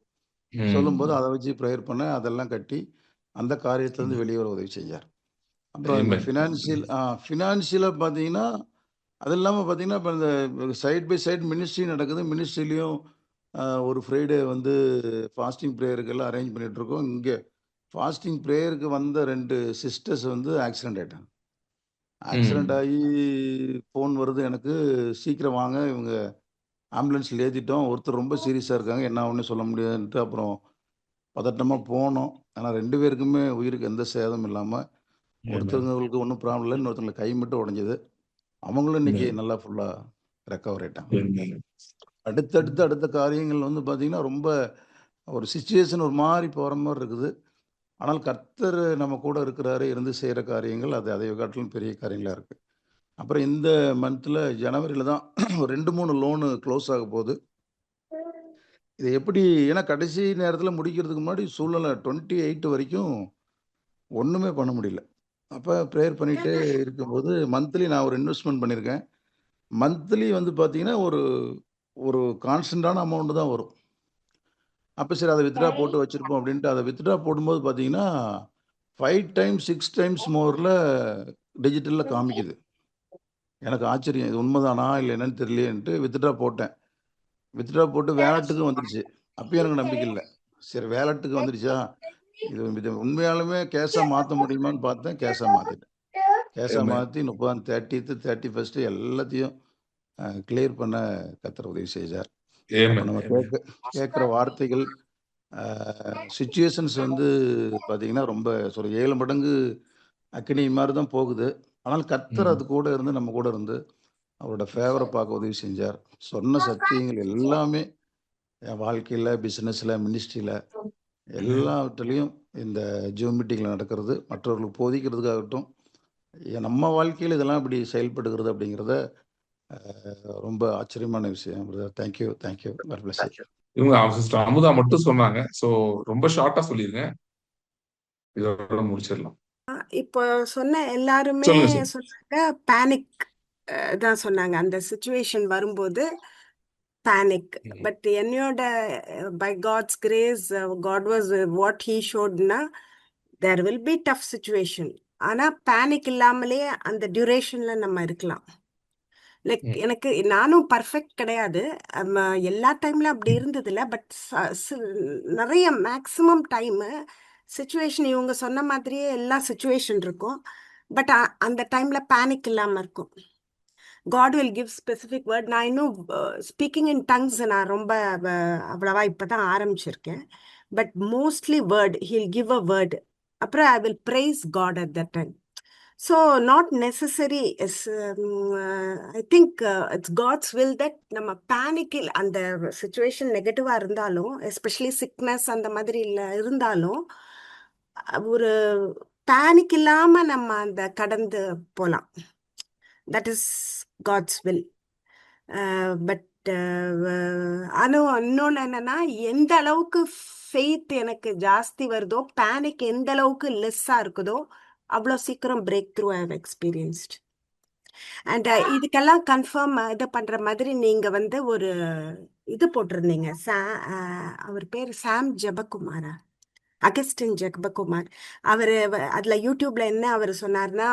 சொல்லும்போது அதை வச்சு ப்ரேயர் பண்ண அதெல்லாம் கட்டி அந்த காரியத்திலேருந்து வெளியே வர உதவி செஞ்சார். அப்புறம் இந்த ஃபினான்ஷியலாக பார்த்தீங்கன்னா, அது இல்லாமல் பார்த்தீங்கன்னா, இப்போ இந்த சைட் பை சைட் மினிஸ்ட்ரி நடக்குது. மினிஸ்ட்ரிலையும் ஒரு ஃப்ரைடே வந்து ஃபாஸ்டிங் ப்ரேயருக்கெல்லாம் அரேஞ்ச் பண்ணிகிட்ருக்கோம். இங்கே ஃபாஸ்டிங் ப்ரேயருக்கு வந்த 2 சிஸ்டர்ஸ் வந்து ஆக்சிடென்ட் ஆகிட்டாங்க. ஆக்சிடென்ட் ஆகி ஃபோன் வருது எனக்கு, சீக்கிரம் வாங்க, இவங்க ஆம்புலன்ஸில் ஏற்றிட்டோம், ஒருத்தர் ரொம்ப சீரியஸாக இருக்காங்க, என்ன ஒன்றும் சொல்ல முடியாதுன்ட்டு அப்புறம் பதட்டமாக போனோம். ஆனால் 2 பேருக்குமே உயிருக்கு எந்த சேதமும் இல்லாமல், ஒருத்தவங்களுக்கு ஒன்றும் ப்ராப்ளம் இல்லை, இன்னொருத்தவங்களுக்கு கை மட்டும் உடைஞ்சது. அவங்களும் இன்னைக்கு நல்லா ஃபுல்லாக ரெக்கவர் ஆகிட்டாங்க. அடுத்த காரியங்கள் வந்து பார்த்தீங்கன்னா, ரொம்ப ஒரு சிச்சுவேஷன் ஒரு மாதிரி போகிற மாதிரி இருக்குது. ஆனால் கர்த்தர் நம்ம கூட இருக்கிறாரு, இருந்து செய்கிற காரியங்கள் அது அதை காட்டிலும் பெரிய காரியங்களாக இருக்குது. அப்புறம் இந்த மந்தில் ஜனவரியில் தான் ஒரு 2-3 லோனு க்ளோஸ் ஆக போகுது. இது எப்படி, ஏன்னா கடைசி நேரத்தில் முடிக்கிறதுக்கு முன்னாடி சூழ்நிலை 28 வரைக்கும் ஒன்றுமே பண்ண முடியல. அப்போ ப்ரேயர் பண்ணிகிட்டே இருக்கும்போது மந்த்லி நான் ஒரு இன்வெஸ்ட்மெண்ட் பண்ணியிருக்கேன். மந்த்லி வந்து பார்த்தீங்கன்னா ஒரு கான்ஸ்டன்டான அமௌண்ட் தான் வரும். அப்போ சரி அதை வித்ட்ரா போட்டு வச்சுருப்போம் அப்படின்ட்டு அதை வித்ட்ரா போடும்போது பார்த்தீங்கன்னா 5 டைம்ஸ் 6 டைம்ஸ் மோரில் டிஜிட்டலில் காமிக்குது. எனக்கு ஆச்சரியம், இது உண்மைதானா இல்லை என்னன்னு தெரியலையேன்ட்டு வித்ட்ரா போட்டேன். வித்ட்ரா போட்டு வேலட்டுக்கு வந்துடுச்சு. அப்பயும் எனக்கு நம்பிக்கை இல்லை. சரி வேலட்டுக்கு வந்துடுச்சா, இது உண்மையாலுமே கேஷாக மாற்ற முடியுமான்னு பார்த்தேன். கேஷாக மாற்றிட்டேன். கேஷாக மாற்றி 30, 30th, 31st எல்லாத்தையும் கிளியர் பண்ண கர்த்தர் உதவி செய்தார். அப்போ நம்ம கேட்குற வார்த்தைகள் சிச்சுவேஷன்ஸ் வந்து பார்த்தீங்கன்னா ரொம்ப 7 மடங்கு அக்கினி மாதிரி தான் போகுது. ஆனால் கர்த்தர் அது கூட இருந்து நம்ம கூட இருந்து அவரோட ஃபேவரை பார்க்க உதவி செஞ்சார். சொன்ன சத்தியங்கள் எல்லாமே என் வாழ்க்கையில், பிஸ்னஸில், மினிஸ்ட்ரியில் எல்லாவற்றிலையும் இந்த ஜூம் மீட்டிங்கில் நடக்கிறது மற்றவர்களுக்கு போதிக்கிறதுக்காகட்டும், நம்ம வாழ்க்கையில் இதெல்லாம் இப்படி செயல்படுகிறது அப்படிங்கிறத ரொம்ப ஆச்சரியமான விஷயம். தேங்க்யூ. God bless you. இவங்க சிஸ்டர் அமுதா மட்டும் சொன்னாங்க. ஸோ ரொம்ப ஷார்ட்டா சொல்லிருங்க, இதோட முடிச்சிடலாம். இப்போ சொன்ன எல்லாருமே சொல்லுங்க சார். சொன்னாங்க பேனிக் தான் சொன்னாங்க. அந்த சுச்சுவேஷன் வரும்போது பேனிக். பட் என்னோட by God's grace God was what he ஷோட்னா there will be tough situation. ஆனா பேனிக் இல்லாமலே அந்த டியூரேஷன்ல நம்ம இருக்கலாம். லைக் எனக்கு நானும் பர்ஃபெக்ட் கிடையாது, எல்லா டைம்ல அப்படி இருந்ததில்ல. பட் நிறைய மேக்ஸிமம் டைமு சுச்சுவேஷன் இவங்க சொன்ன மாதிரியே எல்லா சுச்சுவேஷன் இருக்கும். பட் அந்த டைம்ல பேனிக் இல்லாம இருக்கும். God will give specific word. நான் இன்னும் ஸ்பீக்கிங் இன் டங்ஸ் நான் ரொம்ப அவ்வளவா இப்பதான் ஆரம்பிச்சிருக்கேன். But mostly word, he'll give a word. அப்புறம் I will praise God at that time. So not necessary is I think it's God's will that நம்ம பேனிக்கில் அந்த சுச்சுவேஷன் நெகட்டிவா இருந்தாலும், எஸ்பெஷலி சிக்னஸ் அந்த மாதிரி இருந்தாலும், ஒரு பேனிக் இல்லாம நம்ம அந்த கடந்து போலாம். That is God's will. But இன்னொன்று என்னன்னா, எந்த அளவுக்கு ஃபெய்த் எனக்கு ஜாஸ்தி வருதோ, பேனிக் எந்த அளவுக்கு லெஸ்ஸா இருக்குதோ, அவ்வளோ சீக்கிரம் break through I have experienced. And இதுக்கெல்லாம் கன்ஃபார்ம் இது பண்ற மாதிரி நீங்க வந்து ஒரு இது போட்டிருந்தீங்க. அவர் பேர் சாம் ஜெபகுமாரா, அகஸ்டின் ஜெபகுமார். அவர் அதுல யூடியூப்ல என்ன அவர் சொன்னார்னா,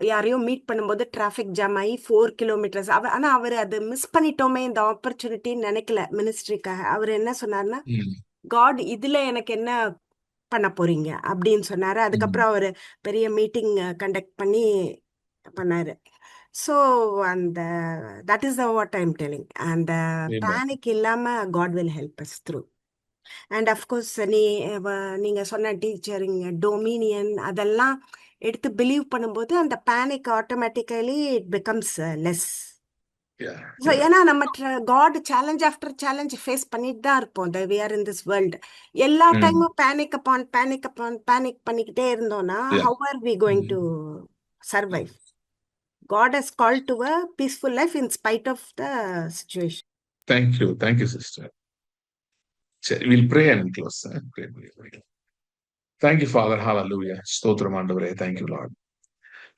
யாரையும் மீட் பண்ணும்போது டிராஃபிக் ஜாம் ஆகி 4 kilometers. ஆனா அவர் அது மிஸ் பண்ணிட்டோமே இந்த ஆப்பர்ச்சுனிட்டின்னு நினைக்கல மினிஸ்ட்ரிக்காக. அவர் என்ன சொன்னார்னா, காட் இதுல எனக்கு என்ன பண்ண போறீங்க அப்படின்னு சொன்னாரு. அதுக்கப்புறம் அவர் பெரிய மீட்டிங் கண்டக்ட் பண்ணி பண்ணாரு. ஸோ அந்த that is what I am telling. அந்த பேனிக் இல்லாம God will help us through. And of course நீங்க சொன்ன டீச்சரிங், டொமினியன் அதெல்லாம் எடுத்து பிலீவ் பண்ணும்போது அந்த panic automatically it becomes less. ஏன்னா நம்ம God challenge after challenge face பண்ணிட்டு தான் இருப்போம். we are in this world. எல்லா டைமும் பேனிக் பண்ணிக்கிட்டே இருந்தோம்னா how are we going to survive? God has called to a peaceful life in spite of the situation. Thank you sister. We'll pray and close. Thank you Father. Hallelujah. ஸ்தோத்திரம் ஆண்டவரே. Thank you Lord.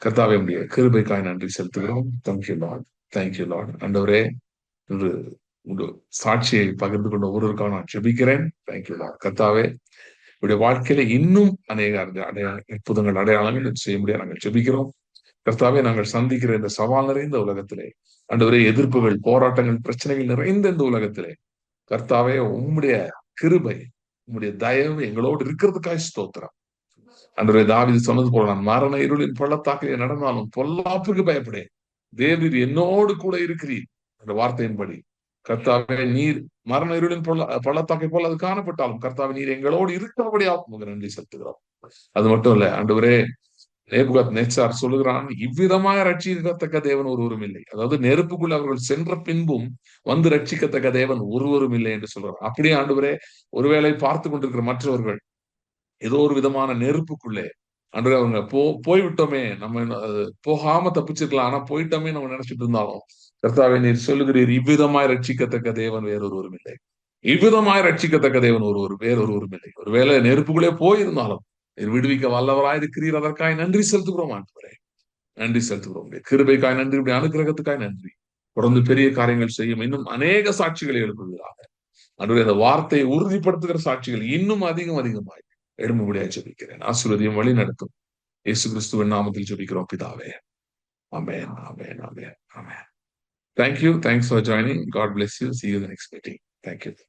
கர்த்தாவே உம்முடைய கிருபைக்காய் நன்றி செலுத்துகிறோம். Thank you Lord. Thank you Lord. ஆண்டவரே, ஒரு சாட்சியை பகிர்ந்து கொண்ட ஒவ்வொருவருக்காக நான் ஜெபிக்கிறேன். Thank you Lord. கர்த்தாவே, இவருடைய வாழ்க்கையில இன்னும் அநேக அற்புதங்கள் அடையாளங்கள் செய்ய முடியாது நாங்கள் ஜெபிக்கிறோம். கர்த்தாவே, நாங்கள் சந்திக்கிற இந்த சவால் நிறைந்த உலகத்திலே, ஆண்டவரே, எதிர்ப்புகள், போராட்டங்கள், பிரச்சனைகள் நிறைந்த இந்த உலகத்திலே, கர்த்தாவே, உம்முடைய கிருபை, உம்முடைய தயவு எங்களோடு இருக்கிறதுக்காக ஸ்தோத்திரம். ஆண்டவரே, தாவீது சொன்னது போல, நான் மரண இருளின் பள்ளத்தாக்கிலே நடந்தாலும் பொல்லாப்புக்கு பயப்படேன், தேவரீர் என்னோடு கூட இருக்கிறீர் என்ற வார்த்தையின்படி, கர்த்தாவே, நீர் மரண இருளின் பள்ளத்தாக்கை போல அது காணப்பட்டாலும் கர்த்தாவே, நீர் எங்களோடு இருக்கிறபடியாக உமக்கு நன்றி செலுத்துகிறோம். அது மட்டும் இல்ல ஆண்டவரே, நேபுகாத்நேச்சார் சொல்லுகிறான், இவ்விதமாக ரட்சிக்கத்தக்க தேவன் ஒருவரும் இல்லை. அதாவது நெருப்புக்குள் அவர்கள் சென்ற பின்பும் வந்து ரட்சிக்கத்தக்க தேவன் ஒருவரும் இல்லை என்று சொல்றார். அப்படியே ஆண்டவரே, ஒருவேளை பார்த்து கொண்டிருக்கிற மற்றவர்கள் ஏதோ ஒரு விதமான நெருப்புக்குள்ளே ஆண்டவரே அவங்க போய்விட்டோமே, நம்ம போகாம தப்பிச்சிருக்கலாம், ஆனா போயிட்டோமே நம்ம நினைச்சிட்டு இருந்தாலும், கர்த்தாவே, நீர் சொல்லுகிறீர், இவ்விதமாய் ரட்சிக்கத்தக்க தேவன் வேறொருவரும் இல்லை. இவ்விதமாய் ரட்சிக்கத்தக்க தேவன் வேறொருவரும் இல்லை. ஒருவேளை நெருப்புக்குள்ளே போயிருந்தாலும் விடுவிக்க வல்லவராய் இருக்கிறீர். அதற்காக நன்றி செலுத்துகிறோம் ஆண்டவரே, நன்றி செலுத்துகிறோம். கிருபைக்காய் நன்றி, இப்படி அனுக்கிரகத்துக்காய் நன்றி. தொடர்ந்து பெரிய காரியங்கள் செய்யும், இன்னும் அநேக சாட்சிகளை எழுப்புவதாக ஆண்டவரே, அந்த வார்த்தையை உறுதிப்படுத்துகிற சாட்சிகள் இன்னும் அதிகமாய் எழும்படியாய் ஜெபிக்கிறேன். ஆசீர்வதியும் வழி நடத்தும். இயேசு கிறிஸ்துவின் நாமத்தில் ஜெபிக்கிறோம் பிதாவே. ஆமென், ஆமென், ஆமென், ஆமென். Thank you. Thanks for joining. God bless you. See you in the next meeting. Thank you.